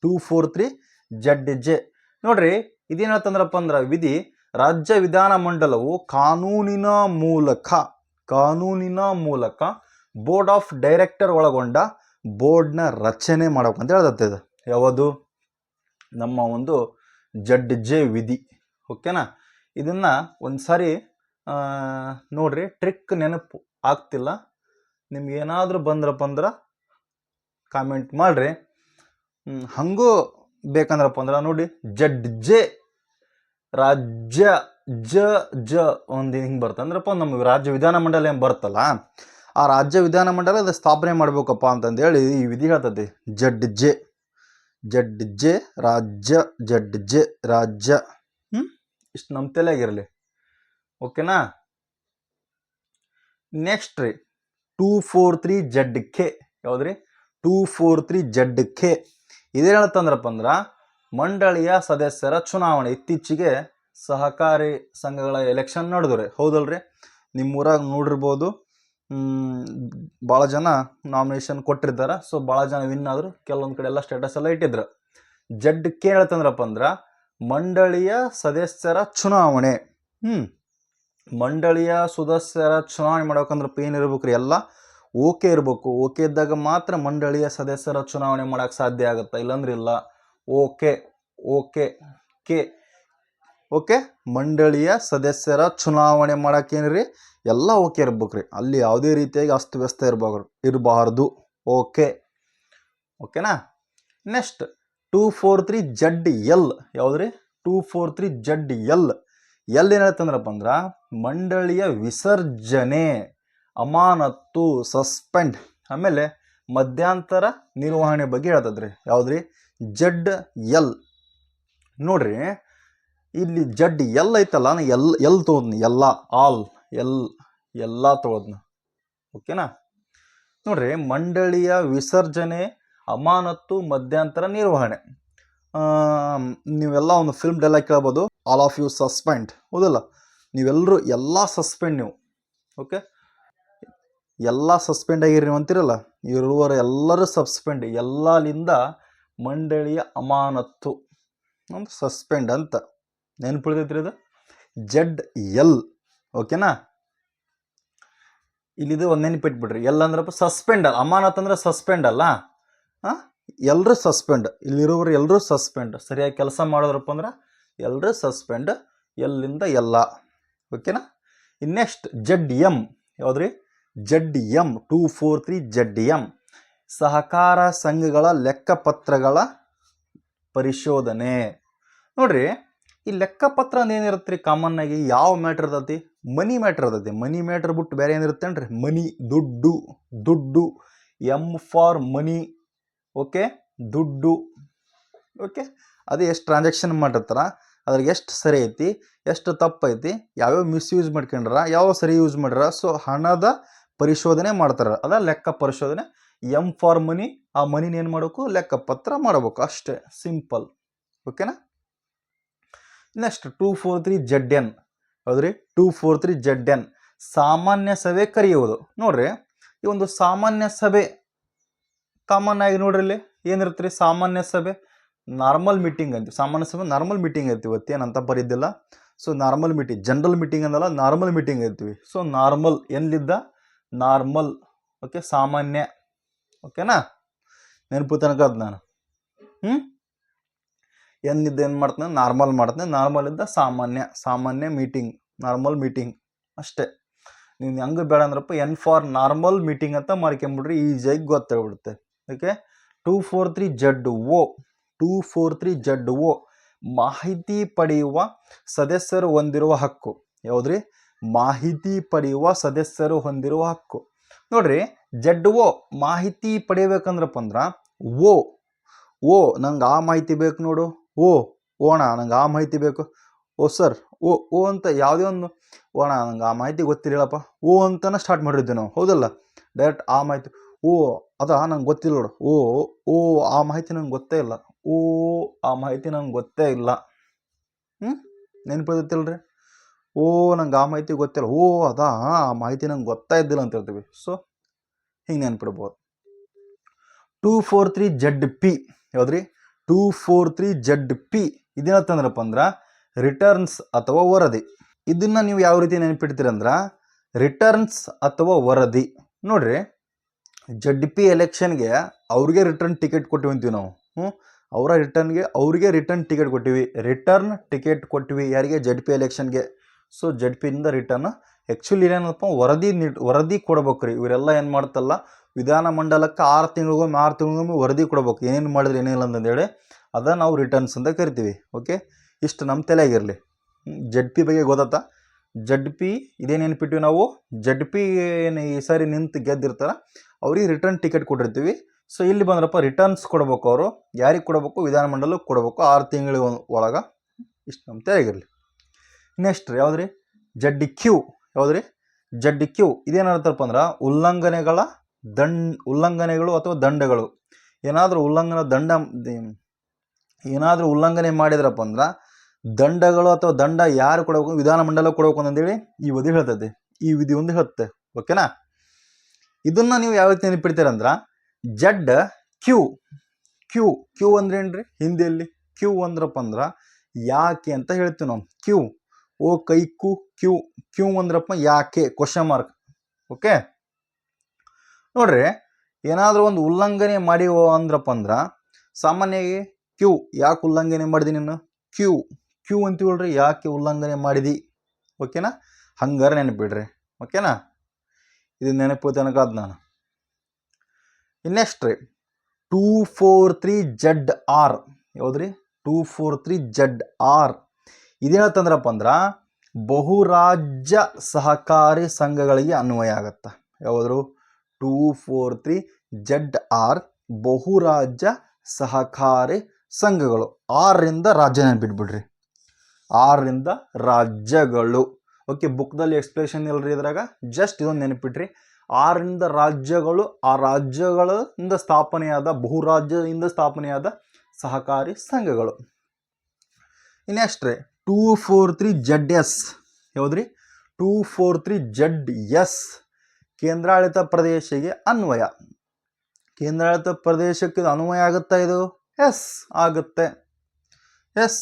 243 ZJ ನೋಡ್ರಿ, ಇದೇನು ಹೇಳ್ತಂದ್ರಪ್ಪ ಅಂದ್ರೆ ವಿಧಿ, ರಾಜ್ಯ ವಿಧಾನ ಮಂಡಲವು ಕಾನೂನಿನ ಮೂಲಕ ಬೋರ್ಡ್ ಆಫ್ ಡೈರೆಕ್ಟರ್ ಒಳಗೊಂಡ ಬೋರ್ಡ್ನ ರಚನೆ ಮಾಡ್ಬೇಕಂತ ಹೇಳ್ತದೆ. ಇದು ಯಾವುದು? ನಮ್ಮ ಒಂದು ZJ ವಿಧಿ. ಓಕೆನಾ? ಇದನ್ನ ಒಂದ್ಸಾರಿ ನೋಡ್ರಿ, ಟ್ರಿಕ್ ನೆನಪು ಆಗ್ತಿಲ್ಲ ನಿಮ್ಗೆ ಏನಾದರೂ ಬಂದ್ರಪ್ಪ ಅಂದ್ರೆ ಕಾಮೆಂಟ್ ಮಾಡ್ರಿ. ಹಂಗೂ ಬೇಕಂದ್ರಪ್ಪ ಅಂದ್ರೆ ನೋಡಿ, ZJ ರಾಜ್ಯ ಜ ಜ ಒಂದು ಹಿಂಗೆ ಬರುತ್ತೆ ಅಂದ್ರಪ್ಪ ನಮಗೆ ರಾಜ್ಯ ವಿಧಾನಮಂಡಲ ಏನು ಬರುತ್ತಲ್ಲ, ಆ ರಾಜ್ಯ ವಿಧಾನಮಂಡಲ ಅದು ಸ್ಥಾಪನೆ ಮಾಡ್ಬೇಕಪ್ಪ ಅಂತಂದೇಳಿ ಈ ವಿಧಿ ಹೇಳ್ತದೆ. ಜಡ್ ಜೆ ಜಡ್ ಜೆ ರಾಜ್ಯ, ಜಡ್ ಜೆ ರಾಜ್ಯ. ಇಷ್ಟು ನಮ್ಮ ತಲೆಯಾಗಿರಲಿ. ಓಕೆನಾ. ನೆಕ್ಸ್ಟ್ ರೀ 243 ಜಡ್ ಕೆ. ಯಾವ್ದ್ರಿ 243 ಜಡ್ ಕೆ. ಇದೇನು ಹೇಳ್ತಂದ್ರಪ್ಪ ಅಂದ್ರೆ ಮಂಡಳಿಯ ಸದಸ್ಯರ ಚುನಾವಣೆ. ಇತ್ತೀಚೆಗೆ ಸಹಕಾರಿ ಸಂಘಗಳ ಎಲೆಕ್ಷನ್ ನಡೆದ್ರಿ, ಹೌದಲ್ರಿ? ನಿಮ್ಮೂರಾಗ ನೋಡಿರ್ಬೋದು, ಭಾಳ ಜನ ನಾಮಿನೇಷನ್ ಕೊಟ್ಟಿರ್ತಾರೆ. ಸೊ ಭಾಳ ಜನ ವಿನ್ ಆದರು, ಕೆಲವೊಂದು ಕಡೆ ಎಲ್ಲ ಸ್ಟೇಟಸ್ ಎಲ್ಲ ಇಟ್ಟಿದ್ರು. ಜಡ್ ಕೆ ಹೇಳ್ತಂದ್ರಪ್ಪ ಅಂದ್ರೆ ಮಂಡಳಿಯ ಸದಸ್ಯರ ಚುನಾವಣೆ. ಮಂಡಳಿಯ ಸದಸ್ಯರ ಚುನಾವಣೆ ಮಾಡ್ಬೇಕಂದ್ರೆ ಏನಿರ್ಬೇಕು ರೀ, ಎಲ್ಲ ಓಕೆ ಇರಬೇಕು. ಓಕೆ ಇದ್ದಾಗ ಮಾತ್ರ ಮಂಡಳಿಯ ಸದಸ್ಯರ ಚುನಾವಣೆ ಮಾಡೋಕ್ಕೆ ಸಾಧ್ಯ ಆಗುತ್ತೆ, ಇಲ್ಲಾಂದ್ರೆ ಇಲ್ಲ. Okay okay K okay. ಮಂಡಳಿಯ ಸದಸ್ಯರ ಚುನಾವಣೆ ಮಾಡೋಕ್ಕೇನ್ರಿ, ಎಲ್ಲ ಓಕೆ ಇರ್ಬೇಕು ರೀ. ಅಲ್ಲಿ ಯಾವುದೇ ರೀತಿಯಾಗಿ ಅಸ್ತವ್ಯಸ್ತ ಇರಬಾರ್ದು. ಓಕೆ ಓಕೆನಾ. ನೆಕ್ಸ್ಟ್ 243 ಜಡ್ ಎಲ್. ಯಾವ್ದ್ರಿ 243 ಜಡ್ ಎಲ್. ಎಲ್ ಏನು ಹೇಳ್ತಂದ್ರಪ್ಪ ಅಂದ್ರೆ ಮಂಡಳಿಯ ವಿಸರ್ಜನೆ, ಅಮಾನತ್ತು, ಸಸ್ಪೆಂಡ್, ಆಮೇಲೆ ಮಧ್ಯಂತರ ನಿರ್ವಹಣೆ ಬಗ್ಗೆ ಹೇಳ್ತದ್ರಿ. ಯಾವ್ದ್ರಿ ಜಡ್ ಎಲ್. ನೋಡ್ರಿ ಇಲ್ಲಿ ಜಡ್ ಎಲ್ ಐತಲ್ಲ, ನಾನು ಎಲ್ ತೊಗೊಂಡ್ನಿ, ಎಲ್ಲ ಆಲ್ ಎಲ್ಲ ತೊಗೊಂಡ್ನ. ಓಕೆನಾ. ನೋಡ್ರಿ ಮಂಡಳಿಯ ವಿಸರ್ಜನೆ, ಅಮಾನತ್ತು, ಮಧ್ಯಂತರ ನಿರ್ವಹಣೆ. ನೀವೆಲ್ಲ ಒಂದು ಫಿಲ್ಮ್ ಡೈಲಾಗ್ ಕೇಳ್ಬೋದು, ಆಲ್ ಆಫ್ ಯು ಸಸ್ಪೆಂಡ್, ಹೌದಲ್ಲ? ನೀವೆಲ್ಲರೂ ಎಲ್ಲ ಸಸ್ಪೆಂಡ್ ನೀವು. ಓಕೆ, ಎಲ್ಲ ಸಸ್ಪೆಂಡ್ ಆಗಿರಿ ನೀವು ಅಂತಿರಲ್ಲ, ಇರುವವರು ಎಲ್ಲರೂ ಸಸ್ಪೆಂಡ್. ಎಲ್ಲಲಿಂದ ಮಂಡಳಿಯ ಅಮಾನತ್ತು ಒಂದು ಸಸ್ಪೆಂಡ್ ಅಂತ ನೆನ್ಪಿಡ್ತೈತ್ರಿ ಇದು ಜಡ್ ಎಲ್. ಓಕೆನಾ. ಇಲ್ಲಿದು ಒಂದು ನೆನಪಿಟ್ಬಿಡ್ರಿ. ಎಲ್ ಅಂದ್ರಪ್ಪ ಸಸ್ಪೆಂಡ್, ಅಮಾನತ್ ಅಂದ್ರೆ ಸಸ್ಪೆಂಡ್ ಅಲ್ಲ. ಎಲ್ಲರೂ ಸಸ್ಪೆಂಡ್, ಇಲ್ಲಿರೋರು ಎಲ್ಲರೂ ಸಸ್ಪೆಂಡ್. ಸರಿಯಾಗಿ ಕೆಲಸ ಮಾಡಿದ್ರಪ್ಪ ಅಂದ್ರೆ ಎಲ್ಲರೂ ಸಸ್ಪೆಂಡ್, ಎಲ್ಲಿಂದ ಎಲ್ಲ. ಓಕೆನಾ. ನೆಕ್ಸ್ಟ್ ಜಡ್ ಎಮ್. ಯಾವ್ದ್ರಿ ಜಡ್ ಎಮ್. 243 ಜಡ್ ಎಮ್. ಸಹಕಾರ ಸಂಘಗಳ ಲೆಕ್ಕಪತ್ರಗಳ ಪರಿಶೋಧನೆ. ನೋಡ್ರಿ ಈ ಲೆಕ್ಕಪತ್ರ ಏನಿರುತ್ತೆ ರೀ, ಕಾಮನ್ ಆಗಿ ಯಾವ ಮ್ಯಾಟ್ರ್ ಇರ್ತೈತಿ? ಮನಿ ಮ್ಯಾಟ್ರ್ ಇರ್ತೈತಿ. ಮನಿ ಮ್ಯಾಟ್ರ್ ಬಿಟ್ಟು ಬೇರೆ ಏನಿರುತ್ತೇನ್ರಿ? ಮನಿ, ದುಡ್ಡು. M for money. ಓಕೆ, ದುಡ್ಡು. ಓಕೆ, ಅದು ಎಷ್ಟು ಟ್ರಾನ್ಸಾಕ್ಷನ್ ಮಾಡಿರ್ತಾರ, ಅದ್ರಾಗ ಎಷ್ಟು ಸರಿ ಐತಿ, ಎಷ್ಟು ತಪ್ಪೈತಿ, ಯಾವ್ಯಾವ ಮಿಸ್ಯೂಸ್ ಮಾಡ್ಕೊಂಡ್ರ, ಯಾವ ಸರಿ ಯೂಸ್ ಮಾಡ್ಯಾರ. ಸೊ ಹಣದ ಪರಿಶೋಧನೆ ಮಾಡ್ತಾರ, ಅದ ಲೆಕ್ಕ ಪರಿಶೋಧನೆ. ಎಮ್ ಫಾರ್ ಮನಿ, ಆ ಮನಿನ ಏನು ಮಾಡಬೇಕು? ಲೆಕ್ಕಪತ್ರ ಮಾಡಬೇಕು, ಅಷ್ಟೇ, ಸಿಂಪಲ್. ಓಕೆನಾ. ನೆಕ್ಸ್ಟ್ 243 ಜಡ್ ಎನ್. ಹೌದ್ರಿ 243 ಜಡ್ ಎನ್. ಸಾಮಾನ್ಯ ಸಭೆ ಕರೆಯುವುದು. ನೋಡ್ರಿ ಈ ಒಂದು ಸಾಮಾನ್ಯ ಸಭೆ ಕಾಮನ್ ಆಗಿ ನೋಡ್ರಿ ಇಲ್ಲಿ ಏನಿರುತ್ತೆ ರೀ, ಸಾಮಾನ್ಯ ಸಭೆ ನಾರ್ಮಲ್ ಮೀಟಿಂಗ್ ಅಂತೀವಿ. ಸಾಮಾನ್ಯ ಸಭೆ ನಾರ್ಮಲ್ ಮೀಟಿಂಗ್ ಅಂತೀವಿ, ಇವತ್ತೇನಂತ ಬರಿದ್ದಿಲ್ಲ. So normal meeting, general meeting ಅನ್ನಲ್ಲ, ನಾರ್ಮಲ್ ಮೀಟಿಂಗ್ ಅಂತೀವಿ. ಸೊ ನಾರ್ಮಲ್ ಎಲ್ಲಿದ್ದ ನಾರ್ಮಲ್. ಓಕೆ, ಸಾಮಾನ್ಯ. ಓಕೆನಾ. ನೆನಪು ತನಕ ಅದು ನಾನು ಏನಿದ್ದ ಏನು ಮಾಡ್ತಾನೆ, ನಾರ್ಮಲ್ ಮಾಡ್ತಾನೆ. ನಾರ್ಮಲ್ ಇದ್ದ ಸಾಮಾನ್ಯ ಮೀಟಿಂಗ್, ನಾರ್ಮಲ್ ಮೀಟಿಂಗ್ ಅಷ್ಟೇ. ನೀವು ಹೆಂಗೆ ಬೇಡ ಅಂದ್ರಪ್ಪ ಎನ್ ಫಾರ್ ನಾರ್ಮಲ್ ಮೀಟಿಂಗ್ ಅಂತ ಮಾಡ್ಕೊಂಬಿಡ್ರಿ, ಈಸಿಯಾಗಿ ಗೊತ್ತಾಗ್ಬಿಡುತ್ತೆ. ಓಕೆ. 243 ಜಡ್ ಓ. 243 ಜಡ್ ಓ. ಮಾಹಿತಿ ಪಡೆಯುವ ಸದಸ್ಯರು ಹೊಂದಿರುವ ಹಕ್ಕು. ಯಾವ್ದ್ರಿ ಮಾಹಿತಿ ಪಡೆಯುವ ಸದಸ್ಯರು ಹೊಂದಿರುವ ಹಕ್ಕು. ನೋಡ್ರಿ ಜಡ್ ಓ ಮಾಹಿತಿ ಪಡಿಬೇಕಂದ್ರಪ್ಪ ಅಂದ್ರ ಓ ನಂಗೆ ಆ ಮಾಹಿತಿ ಬೇಕು ನೋಡು, ಓಣ ನಂಗೆ ಆ ಮಾಹಿತಿ ಬೇಕು, ಓ ಸರ್ ಓ ಅಂತ ಯಾವುದೇ ಒಂದು ಓಣ ನಂಗೆ ಆ ಮಾಹಿತಿ ಗೊತ್ತಿಲ್ಲಪ್ಪ, ಓ ಅಂತನ ಸ್ಟಾರ್ಟ್ ಮಾಡಿದ್ವಿ ನಾವು, ಹೌದಲ್ಲ? ಡೈರೆಕ್ಟ್ ಆ ಮಾಹಿತಿ ಅದಾ ನಂಗೆ ಗೊತ್ತಿಲ್ಲ ನೋಡು, ಓ ಆ ಮಾಹಿತಿ ನಂಗೆ ಗೊತ್ತೇ ಇಲ್ಲ, ಆ ಮಾಹಿತಿ ನಂಗೆ ಗೊತ್ತೇ ಇಲ್ಲ. ನೆನಪಿದತ್ತಿಲ್ರಿ? ನಂಗೆ ಆ ಮಾಹಿತಿ ಗೊತ್ತಿಲ್ಲ, ಅದಾ ಆ ಮಾಹಿತಿ ನಂಗೆ ಗೊತ್ತಾ ಇದ್ದಿಲ್ಲ ಅಂತ ಹೇಳ್ತೀವಿ. ಸೊ ಹಿಂಗೆ ನೆನ್ಪಿಡ್ಬೋದು. 243 ಜಡ್ ಪಿ. ಯಾವ್ದ್ರಿ 243 Z P. ಇದೇನಂತಂದ್ರಪ್ಪ ಅಂದ್ರೆ ರಿಟರ್ನ್ಸ್ ಅಥವಾ ವರದಿ. ಇದನ್ನ ನೀವು ಯಾವ ರೀತಿ ನೆನಪಿಡ್ತೀರಂದ್ರ ರಿಟರ್ನ್ಸ್ ಅಥವಾ ವರದಿ. ನೋಡ್ರಿ ಜಡ್ ಪಿ ಎಲೆಕ್ಷನ್ಗೆ ಅವ್ರಿಗೆ ರಿಟರ್ನ್ ಟಿಕೆಟ್ ಕೊಟ್ಟಿವಿ ಅಂತೀವಿ ನಾವು. ಅವ್ರಿಗೆ ರಿಟರ್ನ್ ಟಿಕೆಟ್ ಕೊಟ್ಟಿವಿ, ರಿಟರ್ನ್ ಟಿಕೆಟ್ ಕೊಟ್ಟಿವಿ ಯಾರಿಗೆ? ಜಡ್ ಪಿ ಎಲೆಕ್ಷನ್ಗೆ. ಸೊ ಜಡ್ ಪಿಯಿಂದ ರಿಟರ್ನ್ ಆ್ಯಕ್ಚುಲಿ ಏನಪ್ಪ ವರದಿ ಕೊಡ್ಬೇಕ್ರಿ. ಇವರೆಲ್ಲ ಏನು ಮಾಡ್ತಲ್ಲ, ವಿಧಾನಮಂಡಲಕ್ಕೆ 6 ತಿಂಗಳಿಗೊಮ್ಮೆ ವರದಿ ಕೊಡ್ಬೇಕು, ಏನೇನು ಮಾಡಿದ್ರೆ ಏನಿಲ್ಲ ಅಂತಂದೇಳಿ. ಅದನ್ನು ನಾವು ರಿಟರ್ನ್ಸ್ ಅಂತ ಕರಿತೀವಿ. ಓಕೆ, ಇಷ್ಟು ನಮ್ಮ ತಲೆಯಾಗಿರಲಿ. ಜಡ್ ಪಿ ಬಗ್ಗೆ ಗೊತ್ತಾ? ಜಡ್ ಪಿ ಇದೇ ನೆನ್ಪಿಟ್ಟಿವಿ ನಾವು. ಜಡ್ ಪಿ ಏನು ಈ ಸಾರಿ ನಿಂತು ಗೆದ್ದಿರ್ತಾರ ಅವ್ರಿಗೆ ರಿಟರ್ನ್ ಟಿಕೆಟ್ ಕೊಟ್ಟಿರ್ತೀವಿ. ಸೊ ಇಲ್ಲಿ ಬಂದ್ರಪ್ಪ ರಿಟರ್ನ್ಸ್ ಕೊಡ್ಬೇಕು. ಅವರು ಯಾರಿಗೆ ಕೊಡಬೇಕು? ವಿಧಾನಮಂಡಲಕ್ಕೆ ಕೊಡಬೇಕು 6 ತಿಂಗಳ ಒಳಗೆ. ಇಷ್ಟು ನಮ್ಮ ತಲೆಗಿರಲಿ. ನೆಕ್ಸ್ಟ್ ರೀ ಯಾವ್ದು ರೀ? ಜಡ್ ಕ್ಯೂ. ಯಾವ್ದು ರೀ? ಜಡ್ ಕ್ಯೂ. ಇದೇನರ್ಥಪ್ಪ ಅಂದ್ರೆ ಉಲ್ಲಂಘನೆಗಳು ಅಥವಾ ದಂಡಗಳು. ಏನಾದರೂ ಉಲ್ಲಂಘನೆ ಮಾಡಿದ್ರಪ್ಪ ಅಂದ್ರೆ ದಂಡಗಳು ಅಥವಾ ದಂಡ ಯಾರು ಕೊಡಬೇಕು? ವಿಧಾನಮಂಡಲ ಕೊಡಬೇಕು ಅಂತಂದೇಳಿ ಈ ವಿಧಿ ಹೇಳ್ತೈತಿ. ಈ ವಿಧಿ ಒಂದು ಹೇಳುತ್ತೆ. ಓಕೆನಾ? ಇದನ್ನ ನೀವು ಯಾವ ರೀತಿ ನೆನಪಿಡ್ತೀರಂದ್ರೆ ಜಡ್ ಕ್ಯೂ. ಕ್ಯೂ ಕ್ಯೂ ಅಂದ್ರೆ ಏನ್ರಿ? ಹಿಂದಿಯಲ್ಲಿ ಕ್ಯೂ ಅಂದ್ರಪ್ಪ ಅಂದ್ರೆ ಯಾಕೆ ಅಂತ ಹೇಳ್ತೀವಿ ನಾವು. ಕ್ಯೂ ಓ ಕೈಕು ಕ್ಯೂ. ಕ್ಯೂ ಅಂದ್ರಪ್ಪ ಯಾಕೆ? Question mark. ಓಕೆ ನೋಡ್ರಿ, ಏನಾದರೂ ಒಂದು ಉಲ್ಲಂಘನೆ ಮಾಡಿ ಅಂದ್ರಪ್ಪ ಅಂದ್ರೆ ಸಾಮಾನ್ಯವಾಗಿ ಕ್ಯೂ ಯಾಕೆ ಉಲ್ಲಂಘನೆ ಮಾಡಿದಿ ನೀನು? ಕ್ಯೂ ಕ್ಯೂ ಅಂತೀವಲ್ರಿ, ಯಾಕೆ ಉಲ್ಲಂಘನೆ ಮಾಡಿದಿ? ಓಕೆನಾ? ಹಂಗಾರೆ ನೆನಪಿಡ್ರಿ. ಓಕೆನಾ? ಇದು ನೆನಪು ತನಕ ನಾನು. ನೆಕ್ಸ್ಟ್ ರೀ 243 ಜಡ್ ಆರ್. ಯಾವ್ದ್ರಿ? 243 ಜಡ್ ಆರ್. ಇದೇನಂತಂದ್ರಪ್ಪ ಅಂದ್ರೆ ಬಹುರಾಜ್ಯ ಸಹಕಾರಿ ಸಂಘಗಳಿಗೆ ಅನ್ವಯ ಆಗತ್ತ. ಯಾವ್ದ್ರು? 243 ಜಡ್ ಆರ್ ಬಹುರಾಜ್ಯ ಸಹಕಾರಿ ಸಂಘಗಳು. 6ರಿಂದ ರಾಜ್ಯ ನೆನ್ಪಿಟ್ಬಿಡ್ರಿ. 6ರಿಂದ ರಾಜ್ಯಗಳು. ಓಕೆ, ಬುಕ್ದಲ್ಲಿ ಎಕ್ಸ್ಪ್ಲೇಷನ್ ಇಲ್ರಿ ಇದ್ರಾಗ, ಜಸ್ಟ್ ಇದೊಂದು ನೆನಪಿಟ್ರಿ. 6ರಿಂದ ರಾಜ್ಯಗಳು, ಆ ರಾಜ್ಯಗಳಿಂದ ಸ್ಥಾಪನೆಯಾದ ಬಹುರಾಜ್ಯದಿಂದ ಸ್ಥಾಪನೆಯಾದ ಸಹಕಾರಿ ಸಂಘಗಳು. ನೆಕ್ಸ್ಟ್ ರೀ 243 ಜಡ್ ಎಸ್. ಯಾವ್ದ್ರಿ? 243 ಜಡ್ ಎಸ್ ಕೇಂದ್ರಾಡಳಿತ ಪ್ರದೇಶಕ್ಕೆ ಅನ್ವಯ. ಕೇಂದ್ರಾಡಳಿತ ಪ್ರದೇಶಕ್ಕೆ ಅನ್ವಯ ಆಗುತ್ತಾ ಇದು? ಎಸ್ ಆಗುತ್ತೆ. ಎಸ್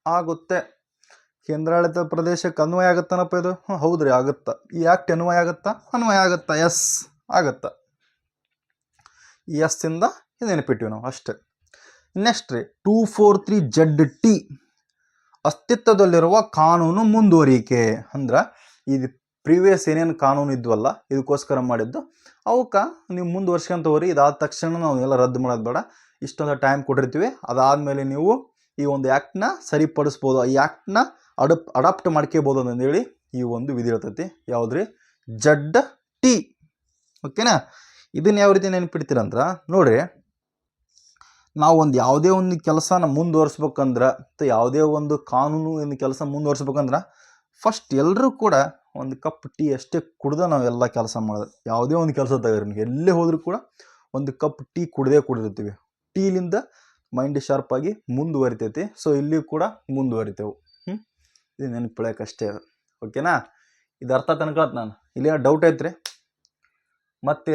ಆಗುತ್ತೆ. ಕೇಂದ್ರಾಡಳಿತ ಪ್ರದೇಶಕ್ಕೆ ಅನ್ವಯ ಆಗುತ್ತಾನಪ್ಪ ಇದು? ಹೌದ್ರಿ, ಆಗುತ್ತಾ. ಈ ಆಕ್ಟ್ ಅನ್ವಯ ಆಗುತ್ತಾ? ಅನ್ವಯ ಆಗುತ್ತಾ? ಎಸ್ ಆಗುತ್ತಾ. ಈ ಎಸ್ ಇಂದ ಇದು ನೆನಪಿಟ್ಟಿವಿ ನಾವು ಅಷ್ಟೇ. ನೆಕ್ಸ್ಟ್ ರೀ 243 ಜಡ್ ಟಿ ಅಸ್ತಿತ್ವದಲ್ಲಿರುವ ಕಾನೂನು ಮುಂದುವರಿಕೆ. ಅಂದ್ರೆ ಇದು ಪ್ರೀವಿಯಸ್ ಏನೇನು ಕಾನೂನು ಇದ್ವಲ್ಲ ಇದಕ್ಕೋಸ್ಕರ ಮಾಡಿದ್ದು, ಅವಕ್ಕೆ ನೀವು ಮುಂದುವರ್ಸ್ಕೊಂತ ಹೋಗ್ರಿ. ಇದಾದ ತಕ್ಷಣ ನಾವು ಎಲ್ಲ ರದ್ದು ಮಾಡೋದು ಬೇಡ. ಇಷ್ಟೊಂದು ಟೈಮ್ ಕೊಟ್ಟಿರ್ತೀವಿ. ಅದಾದಮೇಲೆ ನೀವು ಈ ಒಂದು ಆ್ಯಕ್ಟ್ನ ಸರಿಪಡಿಸ್ಬೋದು, ಈ ಆ್ಯಕ್ಟ್ನ ಅಡಾಪ್ಟ್ ಮಾಡ್ಕೋಬೋದು ಅಂತಂದೇಳಿ ಈ ಒಂದು ವಿಧಿ ಇರ್ತೈತಿ. ಯಾವುದ್ರಿ? ಜಡ್ ಟಿ. ಓಕೆನಾ? ಇದನ್ನು ಯಾವ ರೀತಿ ನೆನಪಿಡ್ತೀರಂದ್ರೆ ನೋಡ್ರಿ, ನಾವು ಯಾವುದೇ ಒಂದು ಕೆಲಸನ ಮುಂದುವರ್ಸ್ಬೇಕಂದ್ರೆ ಅಥವಾ ಯಾವುದೇ ಒಂದು ಕಾನೂನು ಒಂದು ಕೆಲಸ ಮುಂದುವರ್ಸ್ಬೇಕಂದ್ರೆ ಫಸ್ಟ್ ಎಲ್ಲರೂ ಕೂಡ ಒಂದು ಕಪ್ ಟೀ ಅಷ್ಟೇ ಕುಡ್ದು ನಾವೆಲ್ಲ ಕೆಲಸ ಮಾಡೋದು. ಯಾವುದೇ ಒಂದು ಕೆಲಸ ತಗೋರಿ, ಎಲ್ಲೇ ಹೋದರೂ ಕೂಡ ಒಂದು ಕಪ್ ಟೀ ಕುಡಿದಿರ್ತೀವಿ. ಟೀಲಿಂದ ಮೈಂಡ್ ಶಾರ್ಪ್ ಆಗಿ ಮುಂದುವರಿತೈತಿ. ಸೊ ಇಲ್ಲಿ ಕೂಡ ಮುಂದುವರಿತೇವೆ. ಇದು ನೆನಪಿಳಕಷ್ಟೇ. ಓಕೆನಾ? ಇದು ಅರ್ಥ ತನಕ ನಾನು ಇಲ್ಲೇನೋ ಡೌಟ್ ಐತ್ರಿ ಮತ್ತೆ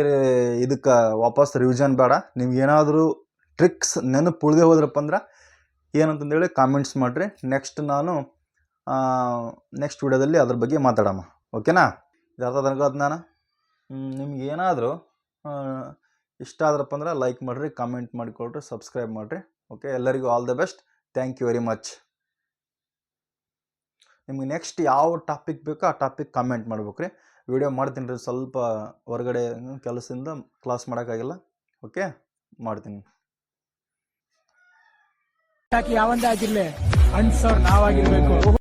ಇದಕ್ಕೆ ವಾಪಸ್ ರಿವಿಷನ್ ಬೇಡ. ನಿಮ್ಗೇನಾದರೂ ಟ್ರಿಕ್ಸ್ ನೆನಪು ಉಳಿದೇ ಹೋದ್ರಪ್ಪ ಅಂದ್ರೆ ಏನಂತಂದೇಳಿ ಕಾಮೆಂಟ್ಸ್ ಮಾಡಿರಿ. ನಾನು ನೆಕ್ಸ್ಟ್ ವಿಡಿಯೋದಲ್ಲಿ ಅದ್ರ ಬಗ್ಗೆ ಮಾತಾಡೋಣ. ಓಕೆನಾ? ಇದು ಅರ್ಥ ತನಕ ನಾನು ನಿಮ್ಗೇನಾದರೂ ಇಷ್ಟ ಆದ್ರಪ್ಪ ಅಂದ್ರೆ ಲೈಕ್ ಮಾಡಿರಿ, ಕಾಮೆಂಟ್ ಮಾಡಿಕೊಳ್ರಿ, ಸಬ್ಸ್ಕ್ರೈಬ್ ಮಾಡಿರಿ. ಓಕೆ, ಎಲ್ಲರಿಗೂ all the best. Thank you very much. ನಿಮ್ಗೆ ನೆಕ್ಸ್ಟ್ ಯಾವ ಟಾಪಿಕ್ ಬೇಕೋ ಆ ಟಾಪಿಕ್ ಕಾಮೆಂಟ್ ಮಾಡ್ಬೇಕು ರೀ. ವಿಡಿಯೋ ಮಾಡ್ತೀನಿ ರೀ. ಸ್ವಲ್ಪ ಹೊರಗಡೆ ಕೆಲಸದಿಂದ ಕ್ಲಾಸ್ ಮಾಡೋಕ್ಕಾಗಿಲ್ಲ. ಓಕೆ, ಮಾಡ್ತೀನಿ. ಯಾವಂದೇ ಆಗಿರ್ಲಿ ಅನ್ಸೋರ್ ನಾವಾಗಿರ್ಬೇಕು.